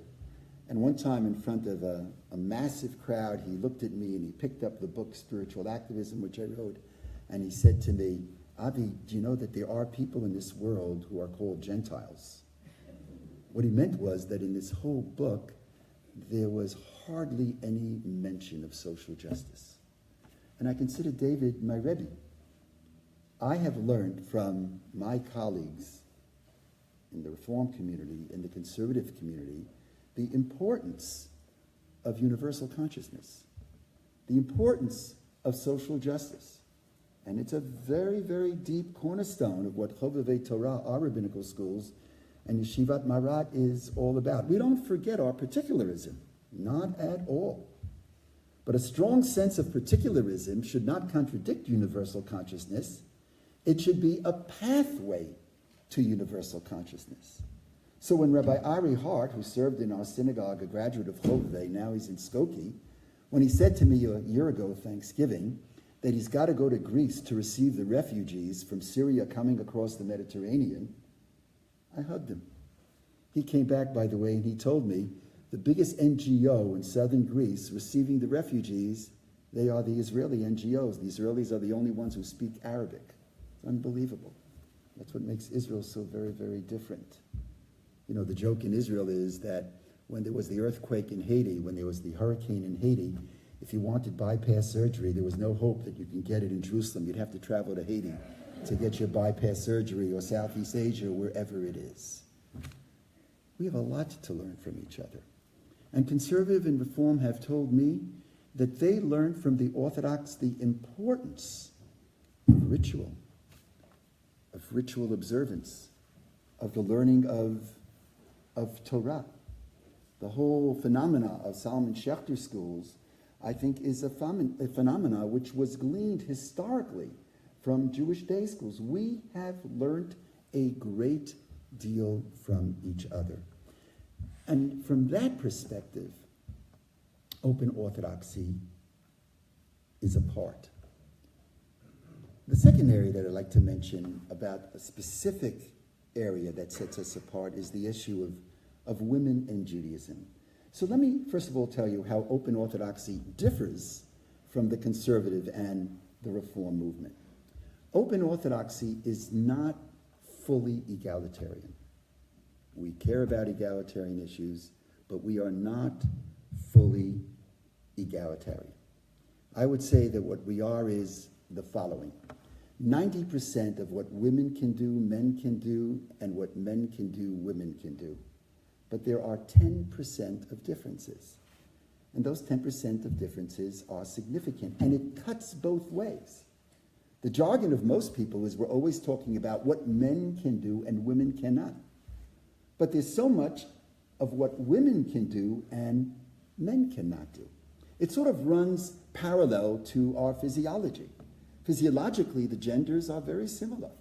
And one time in front of a massive crowd, he looked at me and he picked up the book Spiritual Activism, which I wrote, and he said to me, Avi, do you know that there are people in this world who are called Gentiles? What he meant was that in this whole book, there was hardly any mention of social justice. And I consider David my Rebbe. I have learned from my colleagues in the Reform community, in the conservative community, the importance of universal consciousness, the importance of social justice. And it's a very, very deep cornerstone of what Chovevei Torah, our rabbinical schools, and Yeshivat Marat is all about. We don't forget our particularism, not at all. But a strong sense of particularism should not contradict universal consciousness. It should be a pathway to universal consciousness. So when Rabbi Ari Hart, who served in our synagogue, a graduate of Chovevei, now he's in Skokie, when he said to me a year ago, Thanksgiving, that he's got to go to Greece to receive the refugees from Syria coming across the Mediterranean, I hugged him. He came back, by the way, and he told me the biggest NGO in southern Greece receiving the refugees, they are the Israeli NGOs. The Israelis are the only ones who speak Arabic. It's unbelievable. That's what makes Israel so very, very different. You know, the joke in Israel is that when there was the earthquake in Haiti, when there was the hurricane in Haiti, if you wanted bypass surgery, there was no hope that you can get it in Jerusalem. You'd have to travel to Haiti to get your bypass surgery, or Southeast Asia, or wherever it is. We have a lot to learn from each other. And Conservative and Reform have told me that they learned from the Orthodox the importance of ritual observance, of the learning of Torah. The whole phenomena of Solomon Schechter schools, I think, is a phenomena which was gleaned historically from Jewish day schools. We have learned a great deal from each other. And from that perspective, open orthodoxy is a part. The second area that I'd like to mention about a specific area that sets us apart is the issue of women in Judaism. So let me first of all tell you how open orthodoxy differs from the conservative and the Reform movement. Open orthodoxy is not fully egalitarian. We care about egalitarian issues, but we are not fully egalitarian. I would say that what we are is the following. 90% of what women can do, men can do, and what men can do, women can do. But there are 10% of differences. And those 10% of differences are significant, and it cuts both ways. The jargon of most people is we're always talking about what men can do and women cannot. But there's so much of what women can do and men cannot do. It sort of runs parallel to our physiology. Physiologically, the genders are very similar.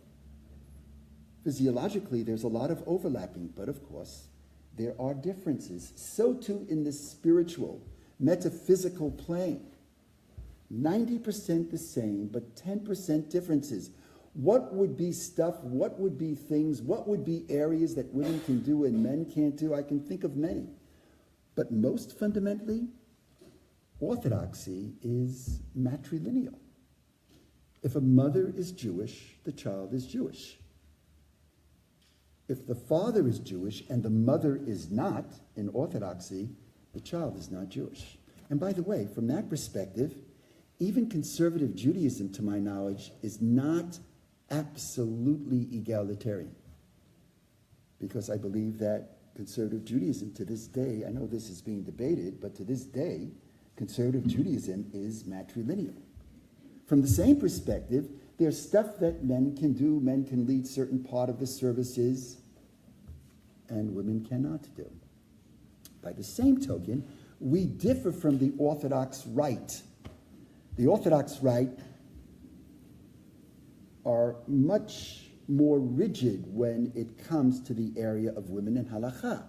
Physiologically, there's a lot of overlapping, but of course, there are differences. So too in the spiritual, metaphysical plane. 90% the same, but 10% differences. What would be stuff, what would be things, what would be areas that women can do and men can't do? I can think of many. But most fundamentally, orthodoxy is matrilineal. If a mother is Jewish, the child is Jewish. If the father is Jewish and the mother is not, in orthodoxy, the child is not Jewish. And by the way, from that perspective, even conservative Judaism, to my knowledge, is not absolutely egalitarian. Because I believe that conservative Judaism to this day, I know this is being debated, but to this day, conservative Judaism is matrilineal. From the same perspective, there's stuff that men can do. Men can lead certain part of the services, and women cannot do. By the same token, we differ from the Orthodox Rite. The Orthodox Rite are much more rigid when it comes to the area of women and halakha.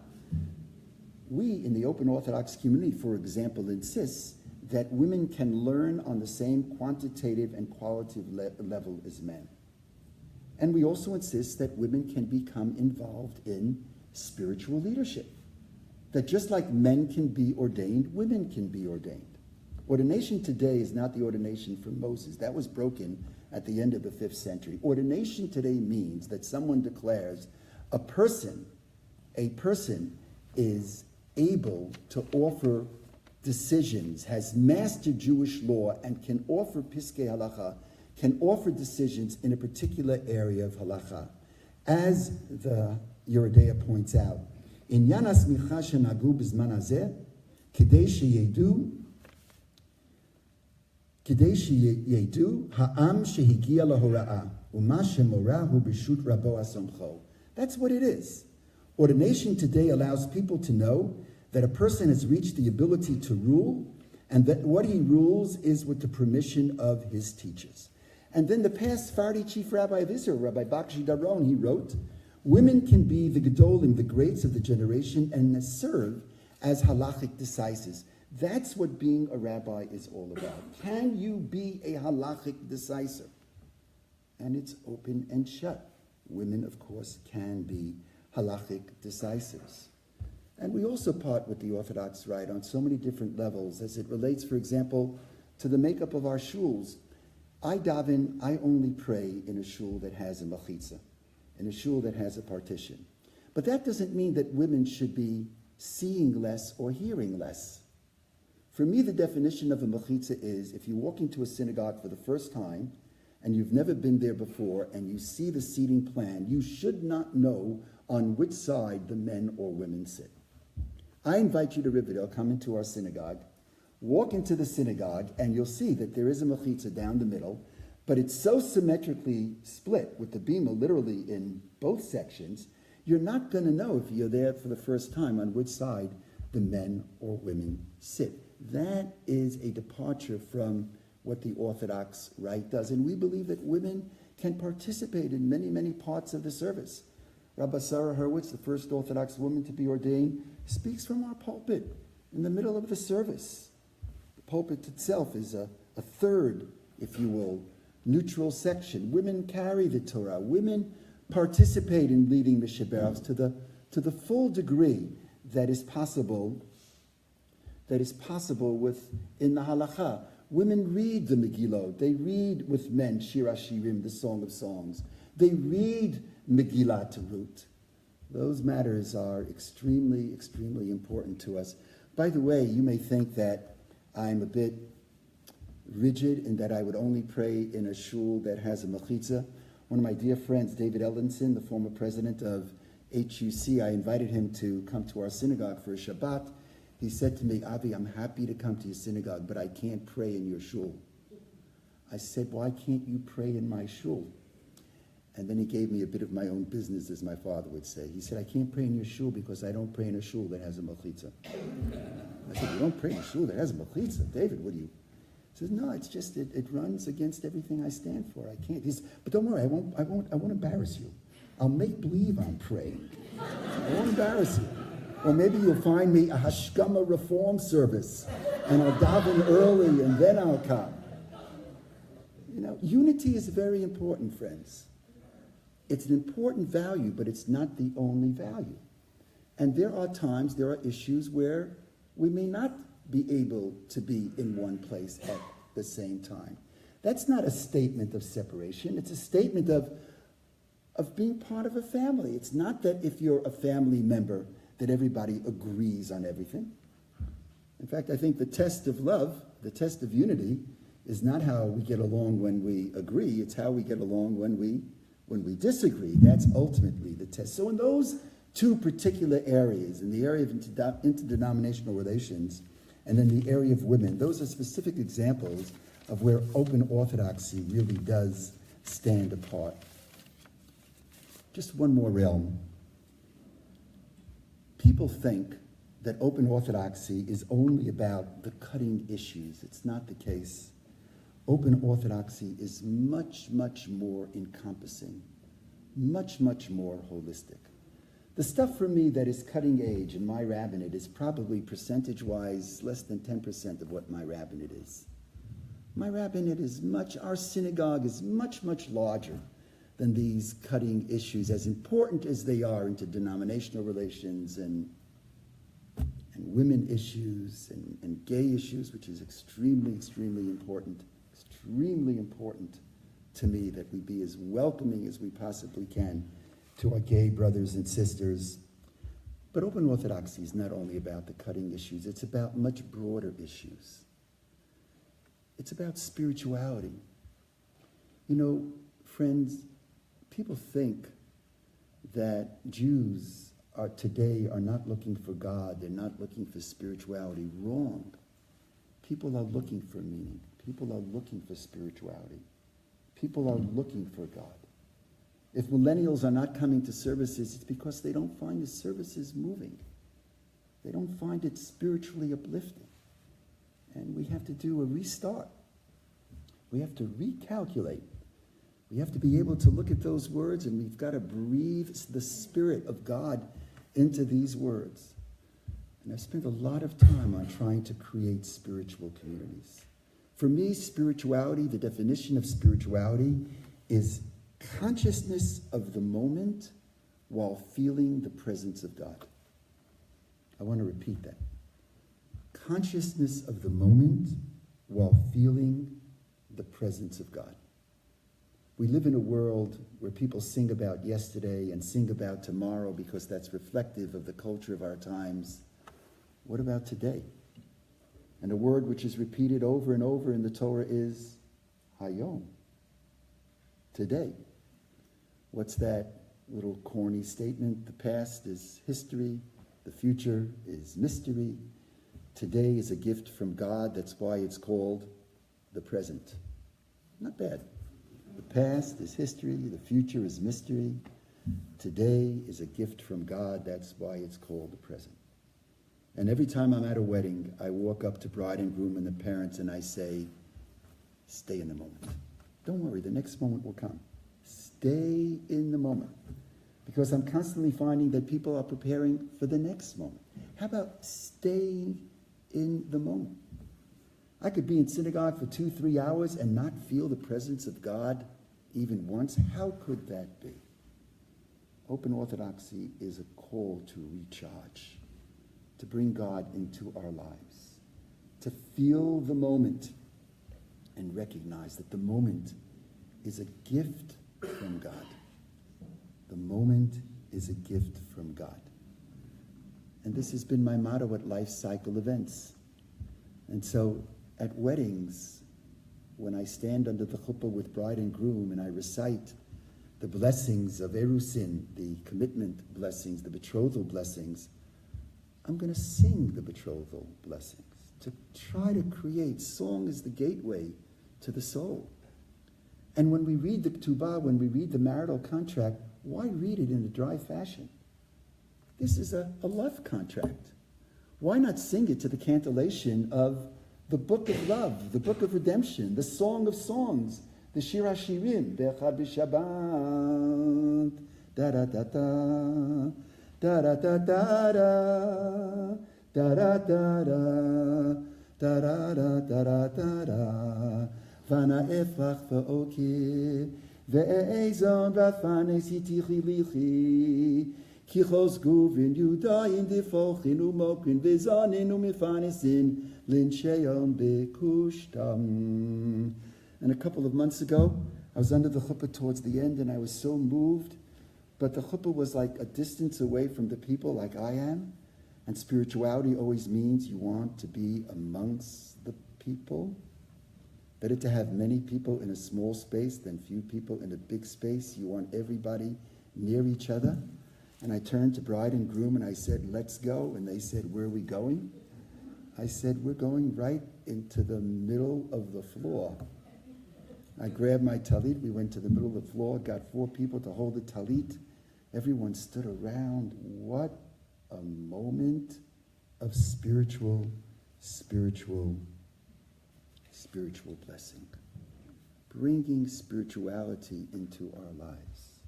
We, in the open Orthodox community, for example, insist that women can learn on the same quantitative and qualitative level as men. And we also insist that women can become involved in spiritual leadership. That just like men can be ordained, women can be ordained. Ordination today is not the ordination from Moses. That was broken at the end of the 5th century. Ordination today means that someone declares a person is able to offer decisions, has mastered Jewish law, and can offer piskei halacha, can offer decisions in a particular area of halacha. As the Yeridea points out, in Yanas Micha shenagu b'zman hazeh, kedei sheyedu ha'am shehigia lahora'ah, u'ma shemorahu b'shut rabo asomcho. That's what it is. Ordination today allows people to know that a person has reached the ability to rule, and that what he rules is with the permission of his teachers. And then the past Sephardi chief rabbi of Israel, Rabbi Bakshi Daron, he wrote, women can be the gedolim, the greats of the generation, and serve as halachic decisors. That's what being a rabbi is all about. Can you be a halachic decisor? And it's open and shut. Women, of course, can be halachic decisors. And we also part with the Orthodox Rite on so many different levels as it relates, for example, to the makeup of our shuls. I only pray in a shul that has a machitza, in a shul that has a partition. But that doesn't mean that women should be seeing less or hearing less. For me, the definition of a machitza is if you walk into a synagogue for the first time and you've never been there before and you see the seating plan, you should not know on which side the men or women sit. I invite you to Riverdale, come into our synagogue, walk into the synagogue, and you'll see that there is a mechitza down the middle, but it's so symmetrically split with the bima literally in both sections, you're not going to know if you're there for the first time on which side the men or women sit. That is a departure from what the Orthodox Rite does, and we believe that women can participate in many, many parts of the service. Rabbi Sarah Hurwitz, the first Orthodox woman to be ordained, speaks from our pulpit in the middle of the service. The pulpit itself is a third, if you will, neutral section. Women carry the Torah. Women participate in leading the Sheberos to the full degree that is possible within the halacha. Women read the Megillah. They read with men Shir HaShirim, the Song of Songs. They read Megillah to root. Those matters are extremely, extremely important to us. By the way, you may think that I'm a bit rigid in that I would only pray in a shul that has a mechitza. One of my dear friends, David Ellenson, the former president of HUC, I invited him to come to our synagogue for a Shabbat, He said to me, Avi, I'm happy to come to your synagogue, but I can't pray in your shul. I said, why can't you pray in my shul? And then he gave me a bit of my own business, as my father would say. He said, I can't pray in your shul because I don't pray in a shul that has a mechitza. I said, you don't pray in a shul that has a mechitza? David, what do you? He says, no, it's just, it runs against everything I stand for. I can't. He says, but don't worry, I won't embarrass you. I'll make believe I'm praying. I won't embarrass you. Or maybe you'll find me a Hashkama reform service, and I'll daven early, and then I'll come. You know, unity is very important, friends. It's an important value, but it's not the only value. And there are times, there are issues where we may not be able to be in one place at the same time. That's not a statement of separation. It's a statement of being part of a family. It's not that if you're a family member that everybody agrees on everything. In fact, I think the test of love, the test of unity, is not how we get along when we agree. It's how we get along when we disagree. That's ultimately the test. So in those two particular areas, in the area of interdenominational relations and in the area of women, those are specific examples of where open orthodoxy really does stand apart. Just one more realm. People think that open orthodoxy is only about the cutting issues. It's not the case. Open orthodoxy is much, much more encompassing, much, much more holistic. The stuff for me that is cutting edge in my rabbinate is probably percentage-wise less than 10% of what my rabbinate is. My rabbinate is our synagogue is much, much larger than these cutting issues, as important as they are into denominational relations and women issues and gay issues, which is extremely, extremely important to me that we be as welcoming as we possibly can to our gay brothers and sisters. But open orthodoxy is not only about the cutting issues, it's about much broader issues. It's about spirituality. You know, friends, people think that Jews today are not looking for God, they're not looking for spirituality. Wrong. People are looking for meaning. People are looking for spirituality. People are looking for God. If millennials are not coming to services, it's because they don't find the services moving. They don't find it spiritually uplifting. And we have to do a restart. We have to recalculate. We have to be able to look at those words, and we've got to breathe the Spirit of God into these words. And I've spent a lot of time on trying to create spiritual communities. For me, spirituality, the definition of spirituality is consciousness of the moment while feeling the presence of God. I want to repeat that. Consciousness of the moment while feeling the presence of God. We live in a world where people sing about yesterday and sing about tomorrow because that's reflective of the culture of our times. What about today? And a word which is repeated over and over in the Torah is Hayom. Today. What's that little corny statement? The past is history. The future is mystery. Today is a gift from God. That's why it's called the present. Not bad. The past is history. The future is mystery. Today is a gift from God. That's why it's called the present. And every time I'm at a wedding, I walk up to bride and groom and the parents and I say, stay in the moment. Don't worry, the next moment will come. Stay in the moment. Because I'm constantly finding that people are preparing for the next moment. How about staying in the moment? I could be in synagogue for 2-3 hours and not feel the presence of God even once. How could that be? Open orthodoxy is a call to recharge, to bring God into our lives, to feel the moment and recognize that the moment is a gift from God. The moment is a gift from God. And this has been my motto at Life Cycle events. And so at weddings, when I stand under the chuppah with bride and groom and I recite the blessings of Erusin, the commitment blessings, the betrothal blessings, I'm going to sing the betrothal blessings, to try to create. Song is the gateway to the soul. And when we read the ketubah, when we read the marital contract, why read it in a dry fashion? This is a love contract. Why not sing it to the cantillation of the book of love, the book of redemption, the song of songs, the Shir HaShirim, Bechad b'Shabbat, da-da-da-da, da-da-da-da-da, da-da-da-da, da-da-da-da-da-da, Vana efrach v'okir, ve'ezon v'afanes itichi lichi, kichos guvin yudayin defochin umokrin v'zonin umifanesin linsheyon bekushtam. And a couple of months ago, I was under the chuppah towards the end, and I was so moved, but the chuppah was like a distance away from the people like I am, and spirituality always means you want to be amongst the people. Better to have many people in a small space than few people in a big space. You want everybody near each other. And I turned to bride and groom and I said, let's go. And they said, where are we going? I said, we're going right into the middle of the floor. I grabbed my talit. We went to the middle of the floor, got 4 people to hold the talit. Everyone stood around. What a moment of spiritual blessing, bringing spirituality into our lives,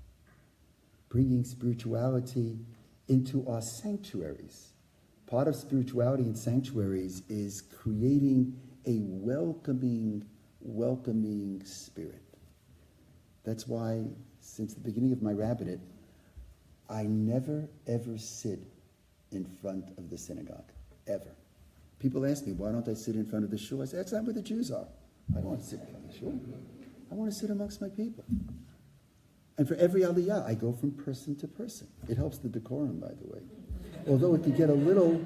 bringing spirituality into our sanctuaries. Part of spirituality in sanctuaries is creating a welcoming spirit. That's why, since the beginning of my rabbinate, I never, ever sit in front of the synagogue, ever. People ask me, why don't I sit in front of the shul? I say, that's not where the Jews are. I don't want to sit in front of the shul. I want to sit amongst my people. And for every aliyah, I go from person to person. It helps the decorum, by the way. Although it could get a little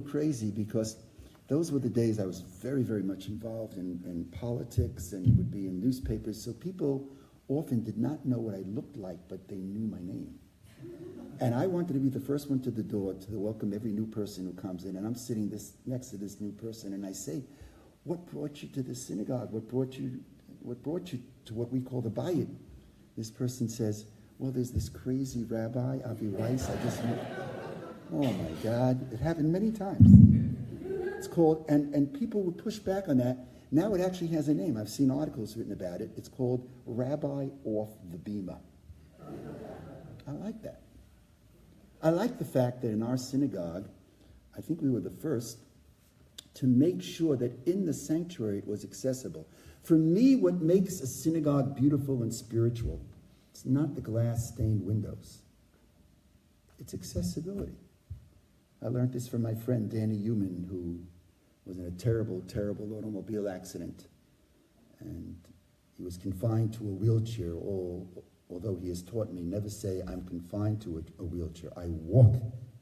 crazy, because those were the days I was very, very much involved in politics and would be in newspapers. So people often did not know what I looked like, but they knew my name. And I wanted to be the first one to the door to welcome every new person who comes in. And I'm sitting next to this new person, and I say, what brought you to the synagogue? What brought you to what we call the bayit? This person says, well, there's this crazy Rabbi Ave Weiss. Oh my God, it happened many times. It's called, and people would push back on that. Now it actually has a name. I've seen articles written about it. It's called Rabbi Off the Bima. I like that. I like the fact that in our synagogue, I think we were the first to make sure that in the sanctuary it was accessible. For me, what makes a synagogue beautiful and spiritual, it's not the glass-stained windows. It's accessibility. I learned this from my friend Danny Human, who was in a terrible, terrible automobile accident. And he was confined to a wheelchair, although he has taught me never say I'm confined to a wheelchair. I walk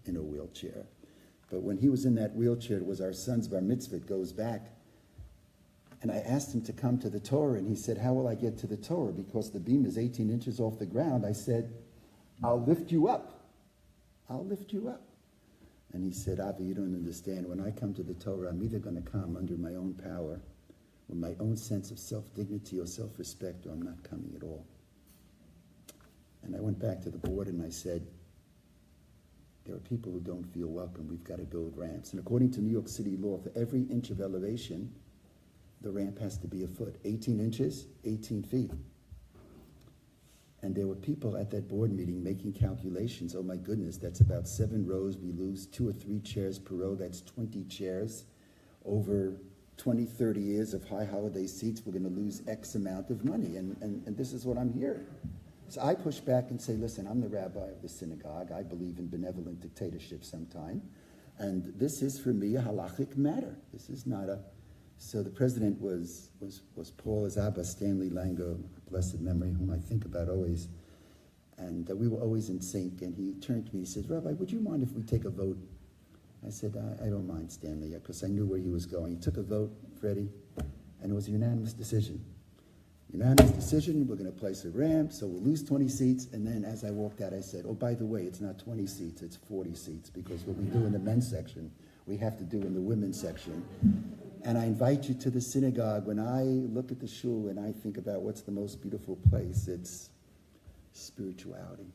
in a wheelchair. But when he was in that wheelchair, it was our son's bar mitzvah. It goes back. And I asked him to come to the Torah, and he said, how will I get to the Torah? Because the beam is 18 inches off the ground. I said, I'll lift you up. I'll lift you up. And he said, Avi, you don't understand. When I come to the Torah, I'm either going to come under my own power, with my own sense of self-dignity or self-respect, or I'm not coming at all. And I went back to the board and I said, there are people who don't feel welcome. We've got to build ramps. And according to New York City law, for every inch of elevation, the ramp has to be a foot. 18 inches, 18 feet. And there were people at that board meeting making calculations. Oh my goodness, that's about 7 rows. We lose 2 or 3 chairs per row. That's 20 chairs. Over 20, 30 years of high holiday seats, we're going to lose X amount of money. And this is what I'm hearing. So I push back and say, listen, I'm the rabbi of the synagogue. I believe in benevolent dictatorship sometime. And this is, for me, a halachic matter. This is not a... So the president was Paul Azaba, Stanley Lango, blessed memory, whom I think about always. And we were always in sync. And he turned to me, he said, Rabbi, would you mind if we take a vote? I said, I don't mind, Stanley, because I knew where he was going. He took a vote, Freddie, and it was a unanimous decision. unanimous decision, we're going to place a ramp, so we'll lose 20 seats. And then as I walked out, I said, oh, by the way, it's not 20 seats, it's 40 seats, because what we do in the men's section, we have to do in the women's section. And I invite you to the synagogue. When I look at the shul and I think about what's the most beautiful place, it's spirituality.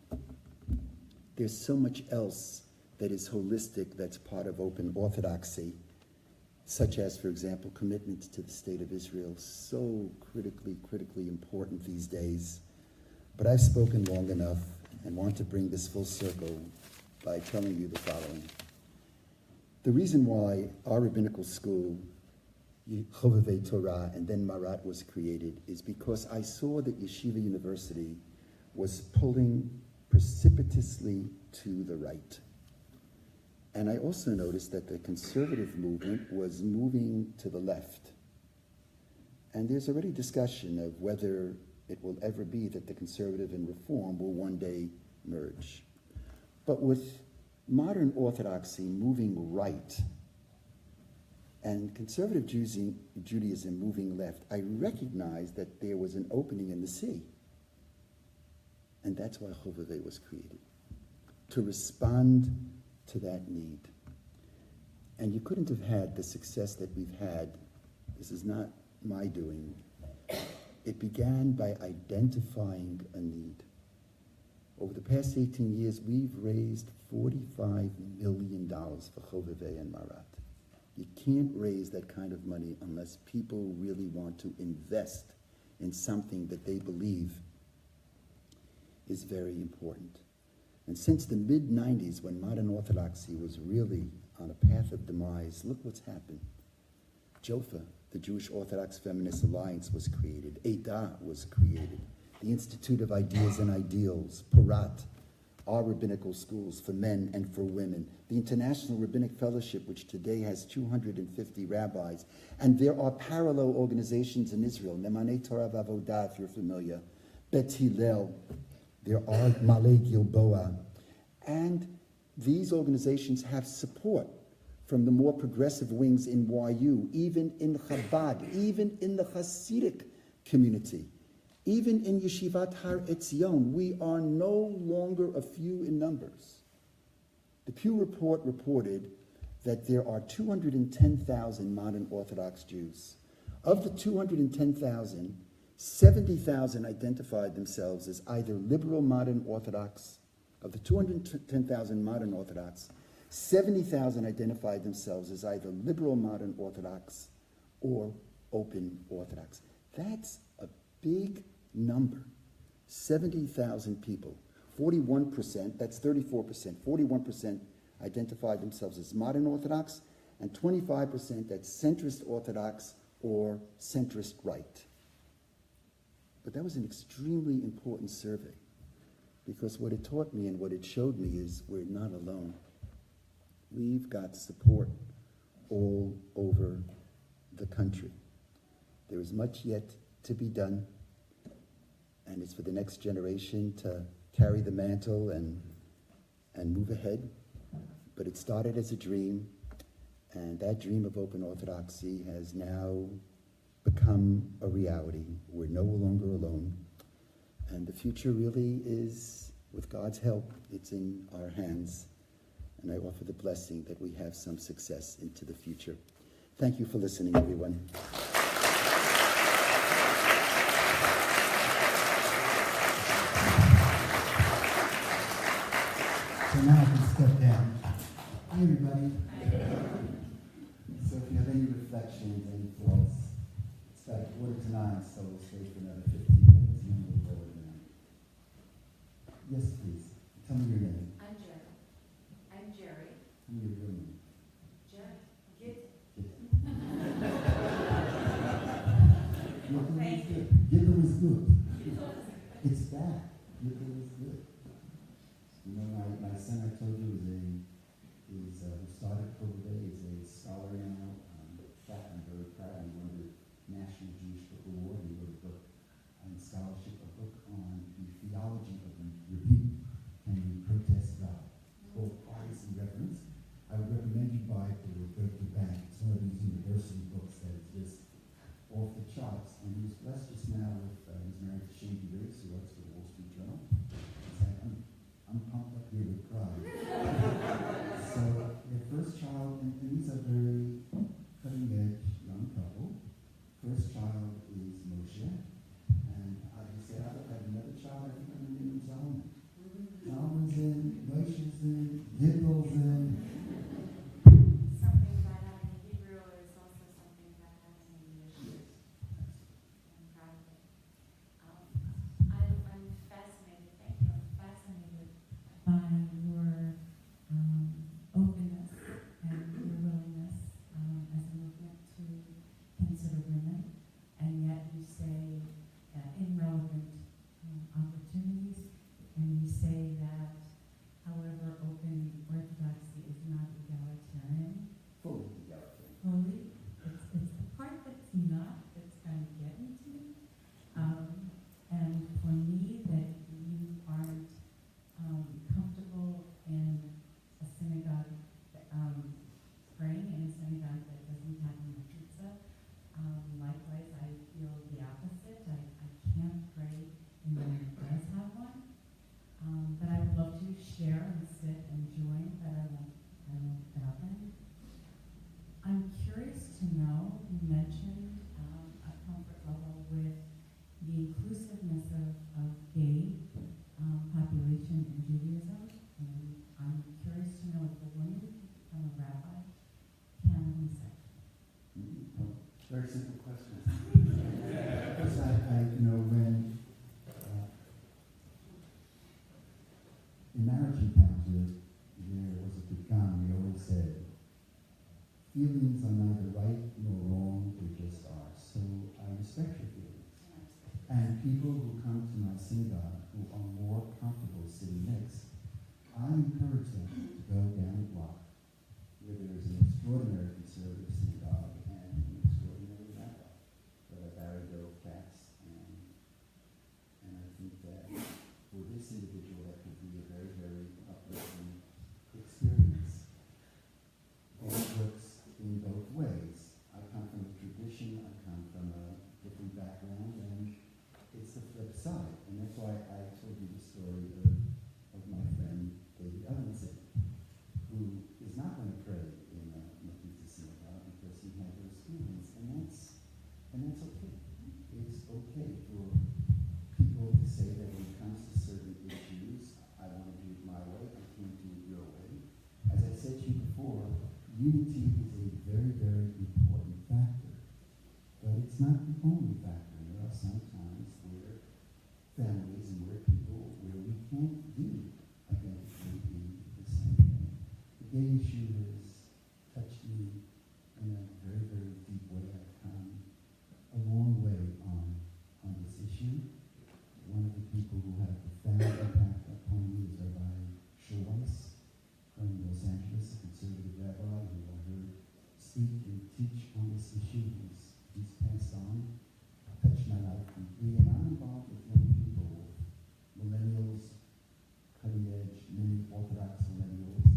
There's so much else that is holistic, that's part of open orthodoxy, such as, for example, commitment to the state of Israel, so critically important these days. But I've spoken long enough and want to bring this full circle by telling you the following. The reason why our rabbinical school, Chovevei Torah, and then Marat was created is because I saw that Yeshiva University was pulling precipitously to the right. And I also noticed that the conservative movement was moving to the left. And there's already discussion of whether it will ever be that the conservative and reform will one day merge. But with modern orthodoxy moving right and conservative Judaism moving left, I recognized that there was an opening in the sea. And that's why Chovevei was created, to respond to that need. And you couldn't have had the success that we've had. This is not my doing. It began by identifying a need. Over the past 18 years, we've raised $45 million for Chovevei and Marat. You can't raise that kind of money unless people really want to invest in something that they believe is very important. And since the mid-90s, when modern orthodoxy was really on a path of demise, look what's happened. JOFA, the Jewish Orthodox Feminist Alliance, was created. EIDA was created. The Institute of Ideas and Ideals, Parat, our rabbinical schools for men and for women. The International Rabbinic Fellowship, which today has 250 rabbis. And there are parallel organizations in Israel, Nemanei Torah V'Avodah, if you're familiar, Bet Hillel. There are Malay Gilboa. And these organizations have support from the more progressive wings in YU, even in Chabad, even in the Hasidic community, even in Yeshivat Har Etzion. We are no longer a few in numbers. The Pew Report reported that there are 210,000 modern Orthodox Jews. Of the 210,000, 70,000 identified themselves as either liberal modern Orthodox. Of the 210,000 modern Orthodox, 70,000 identified themselves as either liberal modern Orthodox or open Orthodox. That's a big number. 70,000 people. 41%, that's 34%, 41% identified themselves as modern Orthodox, and 25% that's centrist Orthodox or centrist right. But that was an extremely important survey, because what it taught me and what it showed me is we're not alone. We've got support all over the country. There is much yet to be done, and it's for the next generation to carry the mantle and move ahead. But it started as a dream, and that dream of open orthodoxy has now become a reality. We're no longer alone. And the future really is, with God's help, it's in our hands. And I offer the blessing that we have some success into the future. Thank you for listening, everyone. So now I can step down. Hi, everybody. So if you have any reflections, any thoughts, it's about 8:45, so we'll stay for another 15 minutes and then we'll go over now. Yes, please. Tell me your name. I'm Jerry. Tell me your real name. Jerry. Get. Gittin was good. It's back. Gittin was good. You know, my son, I told you, who started Chovevei, is a scholar now. In fact, I'm very proud. He won the National Jewish Book Award. He wrote a book on scholarship, a book on the theology of rebuke and protest God. It's called Price and Reverence. I would recommend you buy it or go to the bank. It's one of these university books that is just off the chart. house, and he was blessed just now with, he's married to Shandy Riggs, who works for the Wall Street Journal. He's like, I'm pumped up here with pride. So their first child, and these are very cutting-edge young couple. First child is Moshe, and he said, I have another child, I think I'm going to name him Zalman. Zalman's in, Moshe's in, Giddel's in. Something about having a Hebrew is also something about having an English. I'm proud of it. I'm fascinated, thank you, I'm fascinated by your openness and your willingness as a movement to consider women, and yet you say in relevant opportunities, and you say that however open orthodoxy is not egalitarian. Fully egalitarian. Fully. It's the part that's not that's kind of getting to me. And for me, that you aren't comfortable in a synagogue, praying in a synagogue that doesn't have any pizza. Likewise, I feel the opposite. I can't pray in one that does have one. But I would love to share and sit and join, but I won't govern. I'm curious to know, you mentioned a comfort level with the inclusiveness of gay population in Judaism. And I'm curious to know if a woman can become a rabbi, can be homosexual. Very simple question. Because when in marriage encounter, there was a pickan, we always said, feelings are neither right nor wrong, they just are. So I respect your feelings. And people who come to my synagogue who are more comfortable sitting next, I encourage them to go down the block where there is an extraordinary conservative synagogue and an extraordinary rabbi, Rabbi Ave Weiss, and I think that for this individual that could be a very, very uplifting experience. And it works in both ways. I come from a tradition, I come from a different background, and it's the flip side. And that's why I told you the story of my friend David Evanson, who is not going to pray in a Methodist synagogue because he had those feelings, and that's okay. It's okay for people to say that when it comes to certain issues, I want to do it my way, I can't do it your way. As I said to you before, unity is a very, very important factor, but it's not the only factor. There are some times where families and where people, where we can't do identically the same thing. The gay issue has touched me in a very, very deep way. I've come a long way on this issue. One of the people who had a profound impact upon me is Rabbi Ave Weiss from Los Angeles, a conservative rabbi who I heard speak and teach on this issue. He's passed on, touched my life deeply, and I'm involved with many people, millennials, cutting edge, many Orthodox millennials,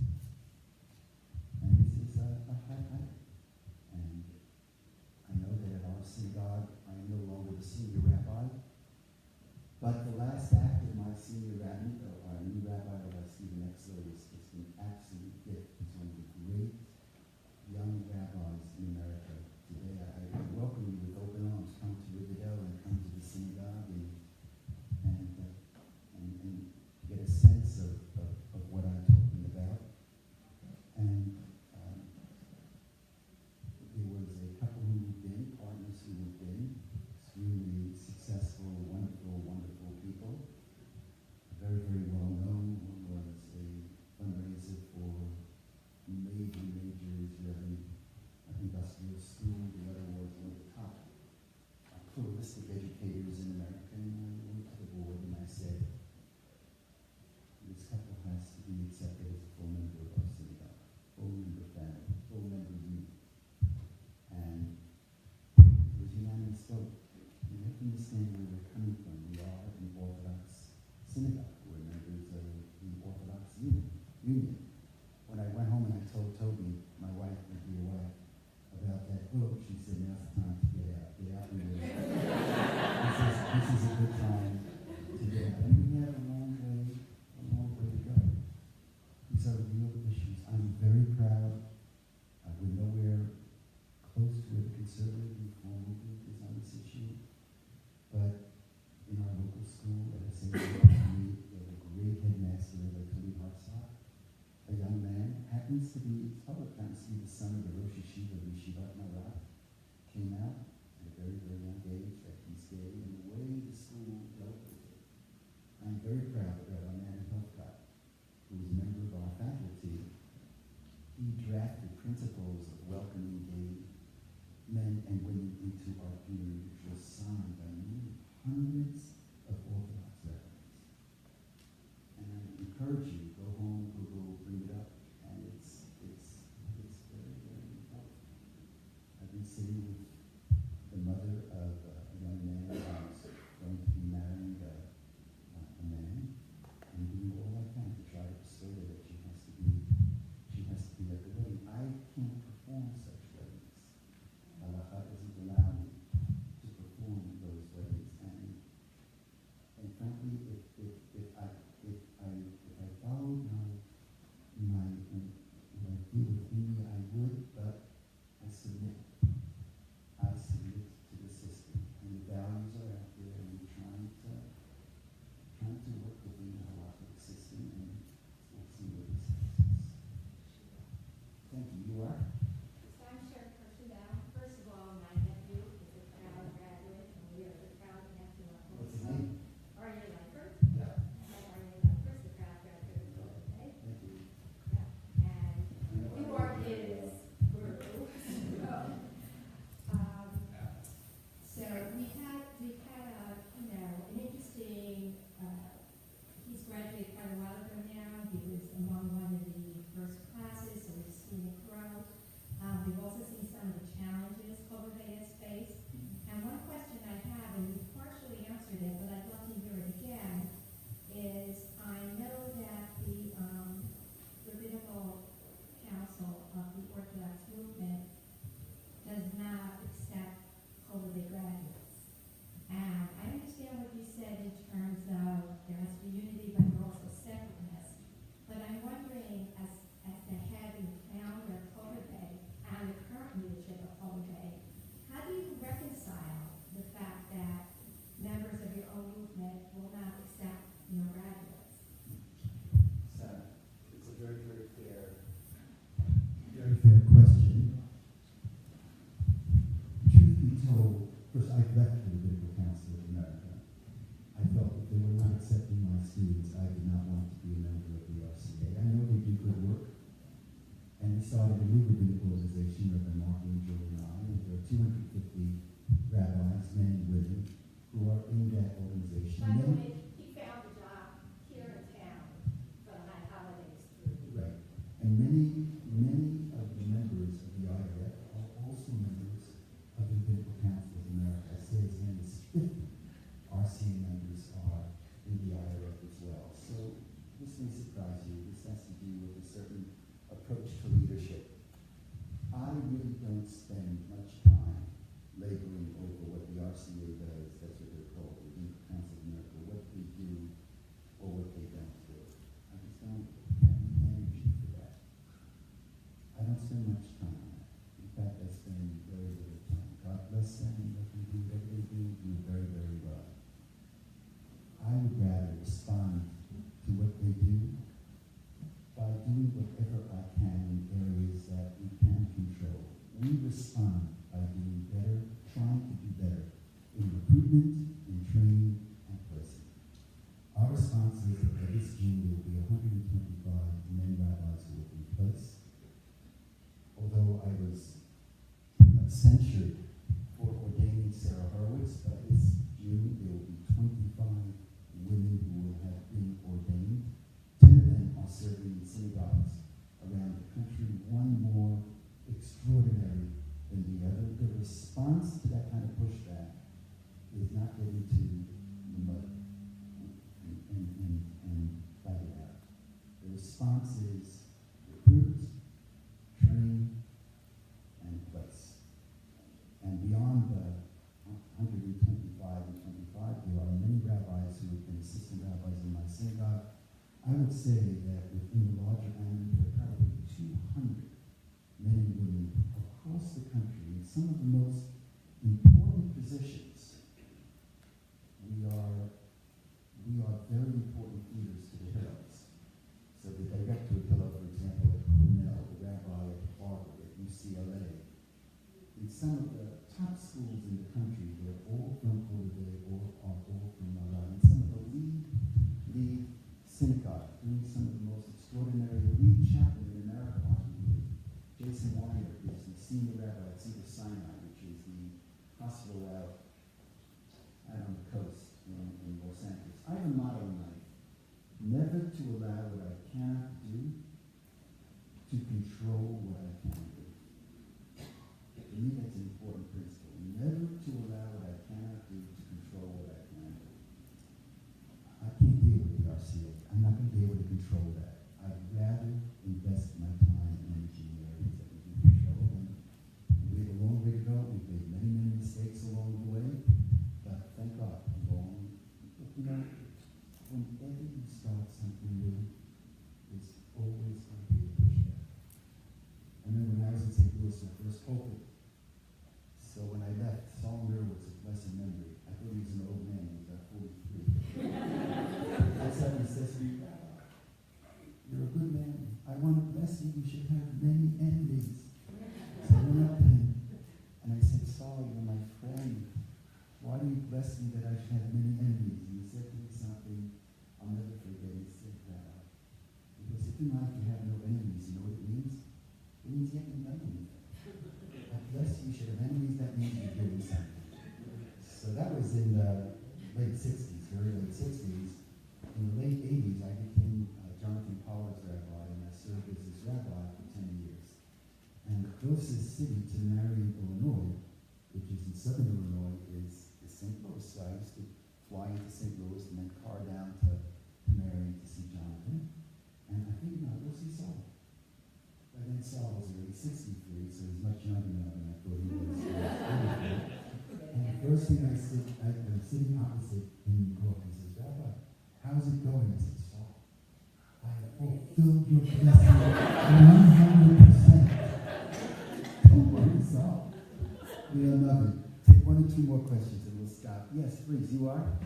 the son of the Rosh Yeshiva of Yeshivat Marat, came out at a very, very young age that he's gay, and the way the school dealt with it. I'm very proud that Rabbi Ave Weiss, who was a member of our faculty, he drafted principles of welcoming gay men and women into our community, which was signed by many hundreds of Orthodox rabbis. And I encourage you, go home, Google, bring it up, and it's very, very important. I've been sitting with the mother of a young man who's going to be marrying a man, and doing all I can to try to persuade her that she has to be at the wedding. I can't perform such weddings. Halakha doesn't allow me to perform those weddings, and frankly, if I followed my what I feel within me, I would, but I submit. I submit to the system, and the values are out there, and we're trying to work within the halakhic system, and we'll see where this takes us. Thank you. You are? So I'm Sharon Kirschenbaum. First of all, my nephew is a proud graduate, and we are the proud nephew of What's his name? Arya Leifert. Yeah. Arya Leifert, the proud graduate of Golden State. Thank you. Yeah. And you are his guru. So we've had an interesting. He's graduated quite a while ago now. He was among one of the first classes, so we've seen it grow. We've also seen some of the challenges Colorado has faced. And one question I have, and you've partially answered it, but I'd love to hear it again, is I know that the Rabbinical Council of the Orthodox movement does not accept Colorado graduates. And I understand what you said in terms of there has to be unity, but also separateness. But I'm wondering, as the head and founder of Colorado and the current leadership of Colorado, how do you reconcile the fact that members of your own movement will not accept your graduates? So, it's a very, very fair question. Truth be told, first, I left the Rabbinical Council of America. I felt that they were not accepting my students. I did not want to be a member of the RCA. I know they do good work. And we started a new rabbinical organization, Rabbi Mark and Joel and I, and there are 250 rabbis, men and women, who are in that organization. By the way, he found a job here in town for the high holidays through. Right. And many of the members of the IRF are also members of the Rabbinical Council of America. I say as many as 50 RCA members are in the IRF as well. So this may surprise you. This has to do with a certain approach to leadership. I really don't spend much time laboring over what the RCA does. That's what they're called, the Rabbinical Council of America, what they do or what they don't do. I just don't have the energy for that. I don't spend much time on that. In fact, I spend very little time. God bless them and let them do whatever they do very, very well. I would rather respond to what they do by doing whatever I can in areas that we can control. We respond by doing better, trying to do better in recruitment, in training, and placement. Our response is that by this June there will be 125 men rabbis who will be placed. Although I was censured for ordaining Sarah Horowitz, by this June there will be 25 women who will have been ordained. 10 of them are serving in synagogues around the country, one more extraordinary than the other. The response to that kind of pushback is not getting to the mud and fight it out. The response is recruit, train, and place. And beyond the 125 and 25, there are many rabbis who have been assistant rabbis in my synagogue. I would say that within the larger island, there are probably 200 men and women across the country in some of the most important positions. We are very important leaders to the Hillels. So the director of Hillel control that. I'd rather invest my time and energy in areas that we can control. And we have a long way to go. We've made many, many mistakes along the way, but thank God, whenever you start something new, there's always going to be a pushback. I remember when I was in St. Louis, my first pulpit. So when I left, Saul Mirowitz of blessed memory, I thought he was an old man, he was about 43. That's how he says to me, "You're a good man. I want to bless you. You should have many enemies." So I went up to him and I said, "Saul, you're my friend. Why do you bless me that I should have many enemies?" And he said to me something I'll never forget. He said, "Because if in life you have no enemies, you know what it means? It means you haven't done anything. I bless you, you should have enemies, that means you're doing something." So that was in the late 60s, very late 60s. In the late 80s, I became Jonathan Pollard's rabbi, and I served as his rabbi for 10 years. And the closest city to Marion, Illinois, which is in southern Illinois, is St. Louis. So I used to fly into St. Louis and then car down to Marion to see Jonathan. And I think, I'll go see Saul. By then Saul was already 63, so he's much younger now than I thought he was. And the first thing I'm sitting opposite him in court, he says, "Rabbi, how's it going?" I said, "Saul, I have fulfilled your blessing 100%. Don't worry, Saul. We'll love it." Take one or two more questions and we'll stop. Yes, please, you are?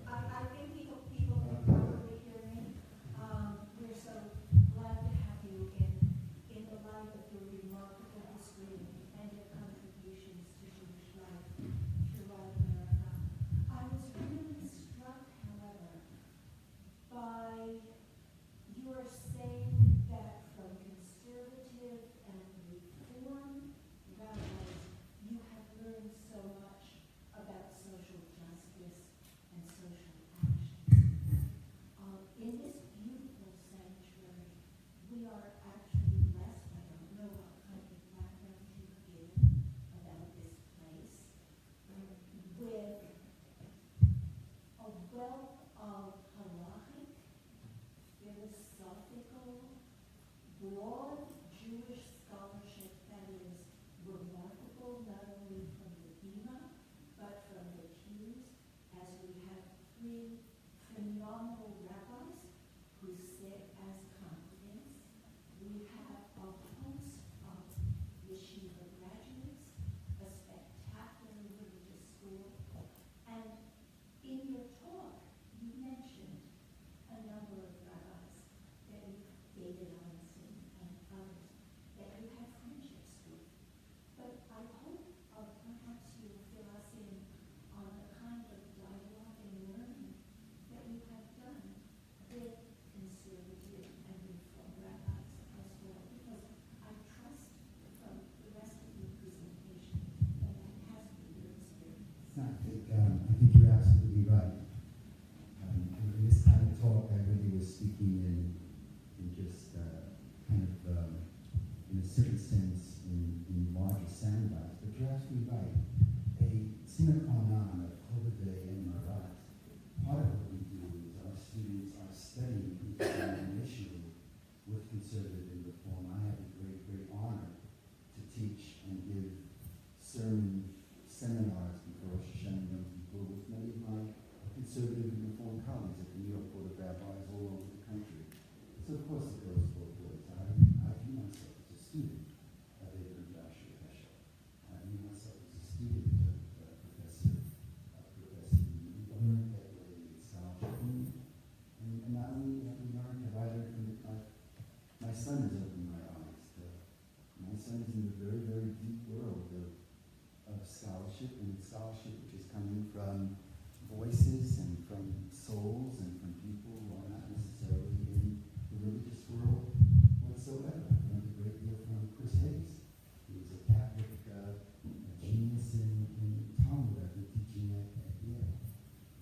I think people can probably hear me. We're so glad to have you in the light of your remarkable history and your contributions to Jewish life throughout America. I was really struck, however, by your saying that from conservative and reform rabbis, you have learned so much about social justice and social action. In this beautiful sanctuary, we are actually blessed. I don't know what kind of background you've given about this place, with a wealth of halachic, philosophical, broad Jewish scholarship that is remarkable, not only from the Bima, but from the pews, as we have three phenomenal rabbis who sit as confidants. We have a host of yeshiva graduates, a spectacular religious school, and in your talk, you mentioned a number of rabbis that you, David Allenson and others, that you have friendships with. But I hope perhaps you will fill us in on the kind of dialogue and learning that you have done with conservative and reform rabbis as well, because I trust from the rest of your presentation that that has been your experience. I think you're absolutely right. In this kind of talk, I really was speaking in just kind of, in a certain sense, in larger sandbags. But you're absolutely right. A sine qua non of Holiday and Marat, part of what we do is our students are studying initially with conservative and reform. I have the great, great honor to teach and give seminars before Rosh Hashanah Yom Kippur with many of my conservative and reform colleagues at the New York Board of Rabbis all over the country. So of course it goes both ways. I view myself as a student of Abraham Joshua Heschel. I view myself as a student of Professor Lee. We learned that way in scholarship. And not only have we learned, have I learned from my son has opened my eyes. My son is in the very, very deep world of scholarship, and scholarship which is coming from voices and from souls and from people who are not necessarily in the religious world whatsoever. I learned a great deal from Chris Hayes. He was a Catholic genius in Talmud. I've been teaching at Yale.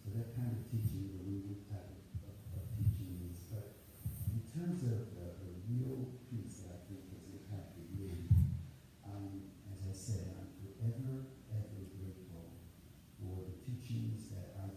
So that kind of teaching is a new type of teaching is. But in terms of the real piece that I think has impacted me, as I said, I'm forever, ever grateful for the teachings that I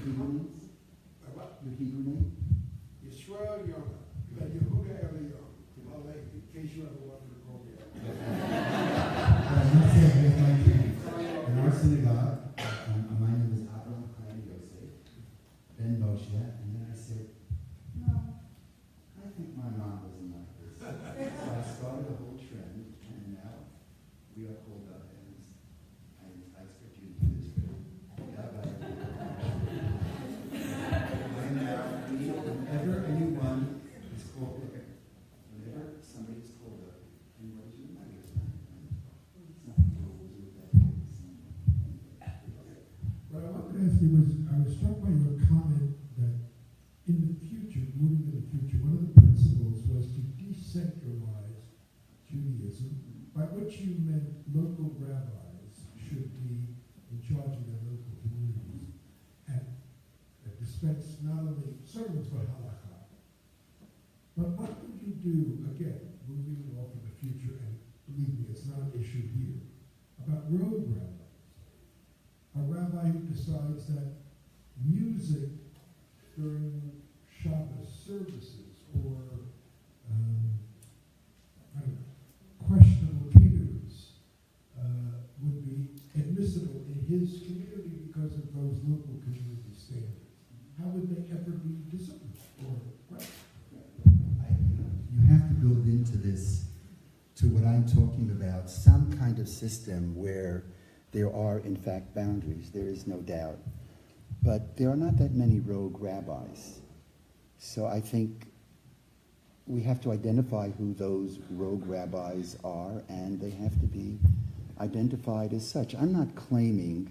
Hebrew names? Your Hebrew name? Yisrael Yonah. Yehuda Eliyahu. In case you ever wanted to call me out. In our synagogue, my name is Abraham Chaim Yosef, Ben Moshe, and then I said, no, I think my mom wasn't like this. So I started a whole trend, and now we are called up, and I expect you to do this for me. Whenever anyone is called up, whenever somebody is called up, and what is your name? It's nothing to do with that. What I wanted to ask you was, I was struck by your comment that in the future, moving to the future, one of the principles was to decentralize Judaism, by which you meant local rabbis should be in charge of their local communities and dispense not only sermons but halakha. But what would you do, again, moving off in the future, and believe me, it's not an issue here, about rogue rabbis? A rabbi who decides that music during Shabbos services or questionable caterers would be admissible in his community because of those local community standards. How would they ever be disciplined or right? You have to build into this, to what I'm talking about, some kind of system where there are, in fact, boundaries. There is no doubt. But there are not that many rogue rabbis. So I think we have to identify who those rogue rabbis are, and they have to be identified as such. I'm not claiming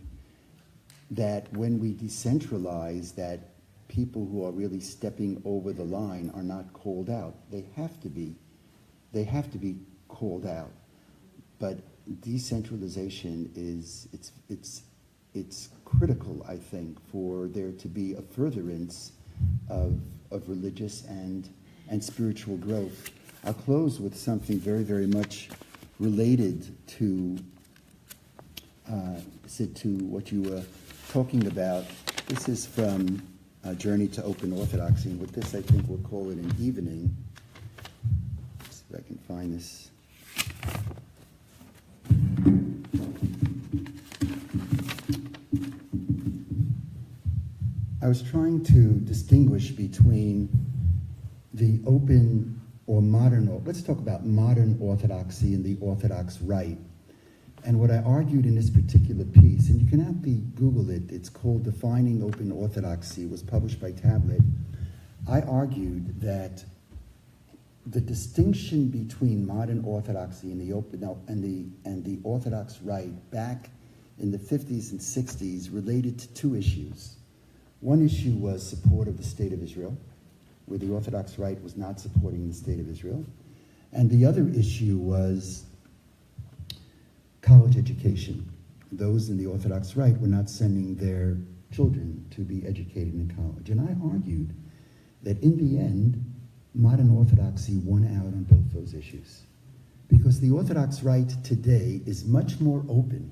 that when we decentralize, that people who are really stepping over the line are not called out. They have to be. They have to be called out. But decentralization it's critical, I think, for there to be a furtherance of religious and spiritual growth. I'll close with something very, very much related to what you were talking about. This is from Journey to Open Orthodoxy, and with this I think we'll call it an evening. See if I can find this. I was trying to distinguish between the open or modern, let's talk about modern Orthodoxy and the Orthodox Rite. And what I argued in this particular piece, and you can actually Google it, it's called Defining Open Orthodoxy, it was published by Tablet. I argued that the distinction between modern Orthodoxy and the open and the Orthodox Rite back in the 50s and 60s related to two issues. One issue was support of the State of Israel, where the Orthodox Rite was not supporting the State of Israel. And the other issue was college education. Those in the Orthodox Rite were not sending their children to be educated in college. And I argued that in the end, modern Orthodoxy won out on both those issues. Because the Orthodox Rite today is much more open,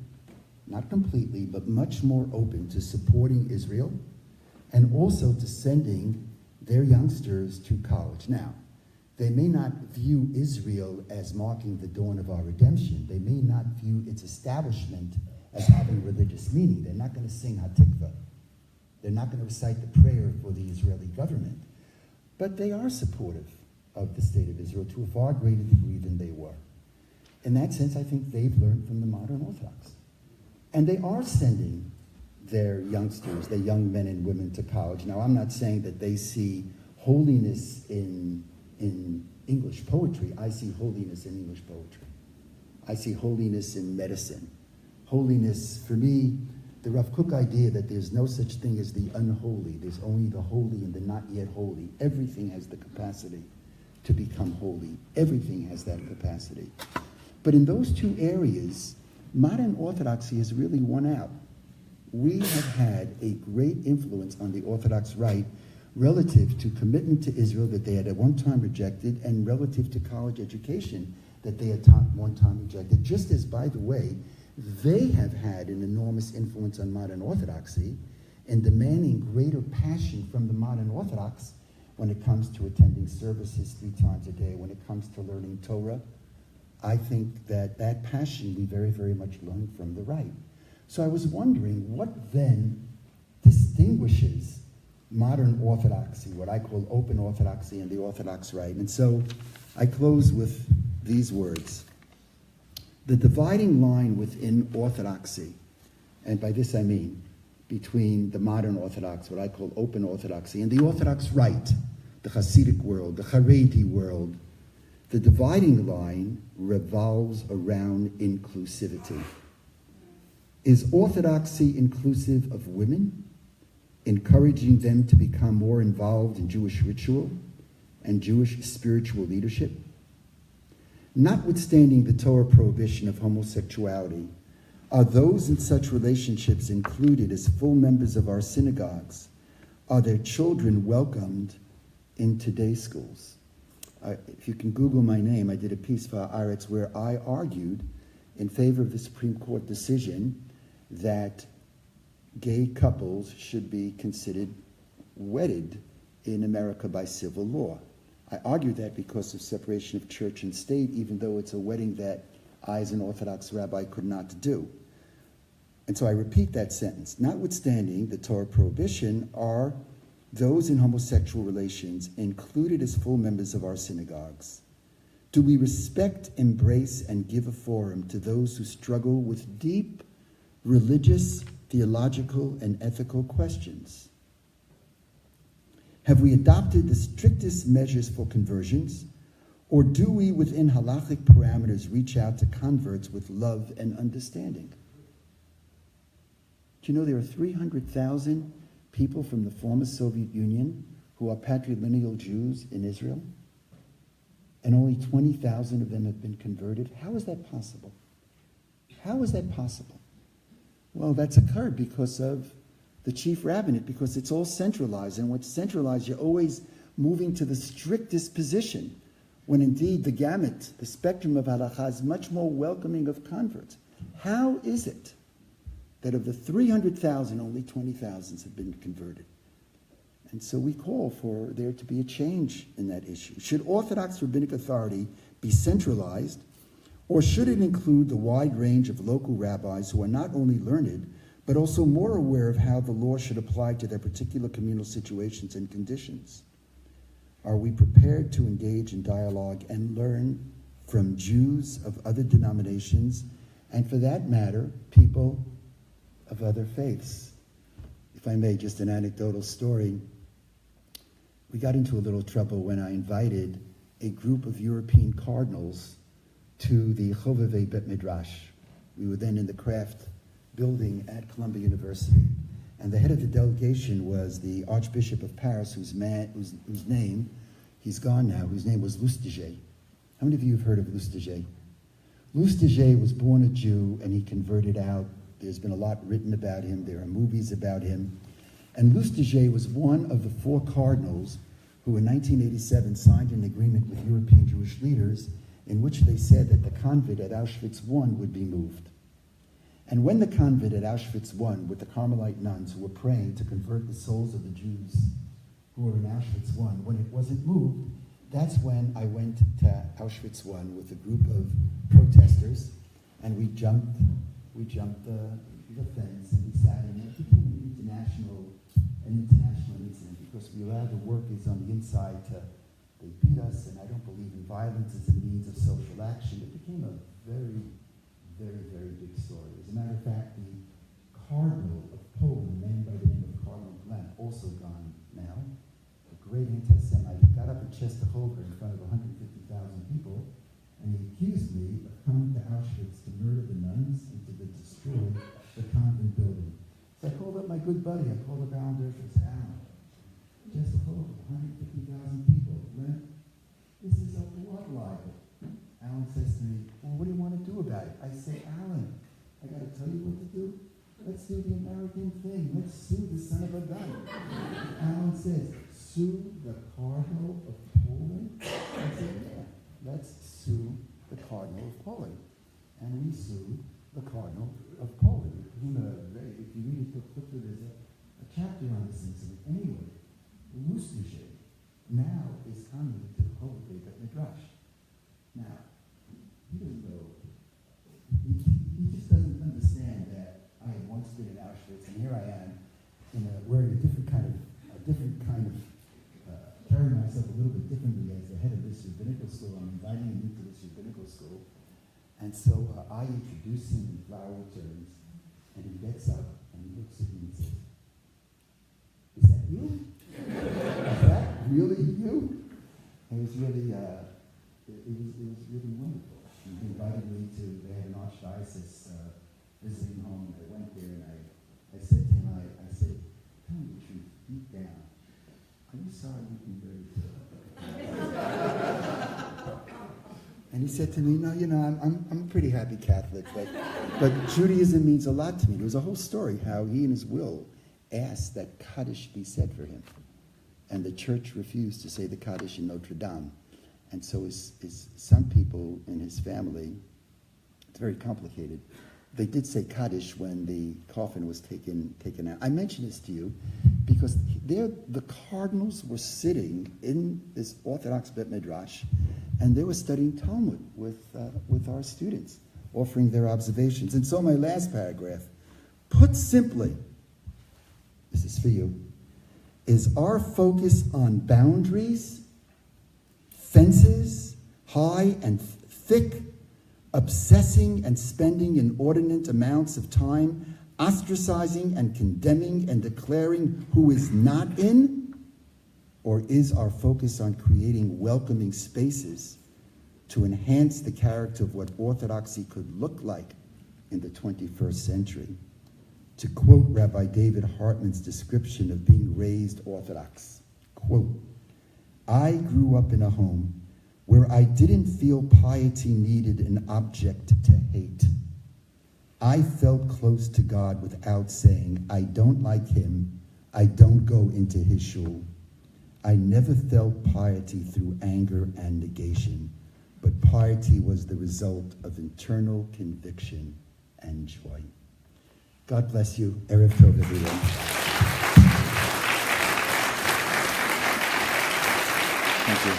not completely, but much more open to supporting Israel and also to sending their youngsters to college. Now, they may not view Israel as marking the dawn of our redemption. They may not view its establishment as having religious meaning. They're not going to sing Hatikvah. They're not going to recite the prayer for the Israeli government. But they are supportive of the State of Israel to a far greater degree than they were. In that sense, I think they've learned from the modern Orthodox. And they are sending their youngsters, their young men and women to college. Now, I'm not saying that they see holiness in English poetry. I see holiness in English poetry. I see holiness in medicine. Holiness, for me, the Rav Kook idea that there's no such thing as the unholy. There's only the holy and the not yet holy. Everything has the capacity to become holy. Everything has that capacity. But in those two areas, modern Orthodoxy has really won out. We have had a great influence on the Orthodox Rite relative to commitment to Israel that they had at one time rejected, and relative to college education that they had one time rejected. Just as, by the way, they have had an enormous influence on modern Orthodoxy and demanding greater passion from the modern Orthodox when it comes to attending services 3 times a day, when it comes to learning Torah. I think that passion we very, very much learn from the Rite. So I was wondering, what then distinguishes modern Orthodoxy, what I call open Orthodoxy, and the Orthodox Rite? And so I close with these words. The dividing line within Orthodoxy, and by this I mean between the modern Orthodox, what I call open Orthodoxy, and the Orthodox Rite, the Hasidic world, the Haredi world, the dividing line revolves around inclusivity. Is Orthodoxy inclusive of women, encouraging them to become more involved in Jewish ritual and Jewish spiritual leadership? Notwithstanding the Torah prohibition of homosexuality, are those in such relationships included as full members of our synagogues? Are their children welcomed in today's schools? If you can Google my name, I did a piece for Haaretz where I argued in favor of the Supreme Court decision that gay couples should be considered wedded in America by civil law. I argued that because of separation of church and state, even though it's a wedding that I, as an Orthodox rabbi, could not do. And so I repeat that sentence. Notwithstanding the Torah prohibition, are those in homosexual relations included as full members of our synagogues? Do we respect, embrace, and give a forum to those who struggle with deep religious, theological, and ethical questions? Have we adopted the strictest measures for conversions, or do we, within halachic parameters, reach out to converts with love and understanding? Do you know there are 300,000 people from the former Soviet Union who are patrilineal Jews in Israel? And only 20,000 of them have been converted? How is that possible? How is that possible? Well, that's occurred because of the chief rabbinate, because it's all centralized. And when it's centralized, you're always moving to the strictest position, when indeed the gamut, the spectrum of halakha is much more welcoming of converts. How is it that of the 300,000, only 20,000 have been converted? And so we call for there to be a change in that issue. Should Orthodox rabbinic authority be centralized, or should it include the wide range of local rabbis who are not only learned, but also more aware of how the law should apply to their particular communal situations and conditions? Are we prepared to engage in dialogue and learn from Jews of other denominations, and for that matter, people of other faiths? If I may, just an anecdotal story. We got into a little trouble when I invited a group of European cardinals to the Chovevei Bet Midrash. We were then in the Kraft building at Columbia University. And the head of the delegation was the Archbishop of Paris, whose name, he's gone now, whose name was Lustiger. How many of you have heard of Lustiger? Lustiger was born a Jew, and he converted out. There's been a lot written about him. There are movies about him. And Lustiger was one of the 4 cardinals who in 1987 signed an agreement with European Jewish leaders in which they said that the convent at Auschwitz I would be moved. And when the convent at Auschwitz I, with the Carmelite nuns who were praying to convert the souls of the Jews who were in Auschwitz I, when it wasn't moved, that's when I went to Auschwitz I with a group of protesters, and we jumped the fence, and we sat in. It became an international incident because we allowed the workers on the inside they beat us, and I don't believe in violence as a means of social action. It became a very, very, very big story. As a matter of fact, the Cardinal of Poland, a man by the name of Cardinal Glenn, also gone now, a great anti-Semite, he got up in Czestochowa in front of 150,000 people, and he accused me of coming to Auschwitz to murder the nuns and to destroy the convent building. So I called up my good buddy, I called up Alan Dershowitz, Alan, Czestochowa, 150,000 people, Glenn, this is a blood libel. Alan says to me, well, what do you want to do about it? I say, Alan, I got to tell you what to do. Let's do the American thing. Let's sue the son of a gun. Alan says, sue the Cardinal of Poland? I said, yeah, let's sue the Cardinal of Poland. And we sued the Cardinal of Poland. If you read it quickly, there's a chapter I'm inviting him into this rabbinical school. And so I introduce him in flowery terms, and he gets up and he looks at me and says, "Is that you? Is that really you?" And it was really, it was really wonderful. He invited me to, they had an archdiocese visiting home, and I went there, and I said to him, I said, "Tell me the truth, deep down, are you sorry you've been buried?" And he said to me, "No, I'm a pretty happy Catholic, but Judaism means a lot to me." There was a whole story how he in his will asked that Kaddish be said for him. And the church refused to say the Kaddish in Notre Dame. And so some people in his family, it's very complicated, they did say Kaddish when the coffin was taken out. I mention this to you because there the cardinals were sitting in this Orthodox Bet Midrash, and they were studying Talmud with our students, offering their observations. And so my last paragraph, put simply, this is for you, is our focus on boundaries, fences, high and thick, obsessing and spending inordinate amounts of time ostracizing and condemning and declaring who is not in? Or is our focus on creating welcoming spaces to enhance the character of what orthodoxy could look like in the 21st century? To quote Rabbi David Hartman's description of being raised Orthodox, quote, "I grew up in a home where I didn't feel piety needed an object to hate. I felt close to God without saying, I don't like him, I don't go into his shul. I never felt piety through anger and negation, but piety was the result of internal conviction and joy." God bless you. Erev Tov, everyone. Thank you.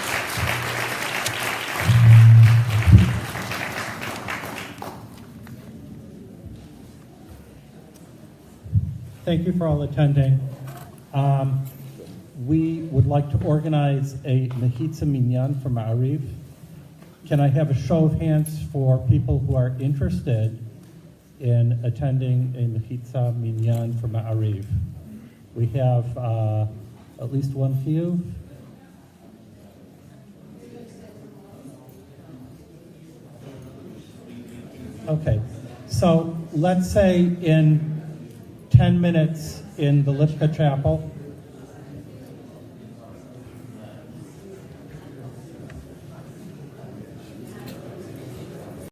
Thank you for all attending. We would like to organize a Mechitza Minyan for Ma'ariv. Can I have a show of hands for people who are interested in attending a Mechitza Minyan for Ma'ariv? We have at least one few. Okay, so let's say in 10 minutes in the Lipka Chapel,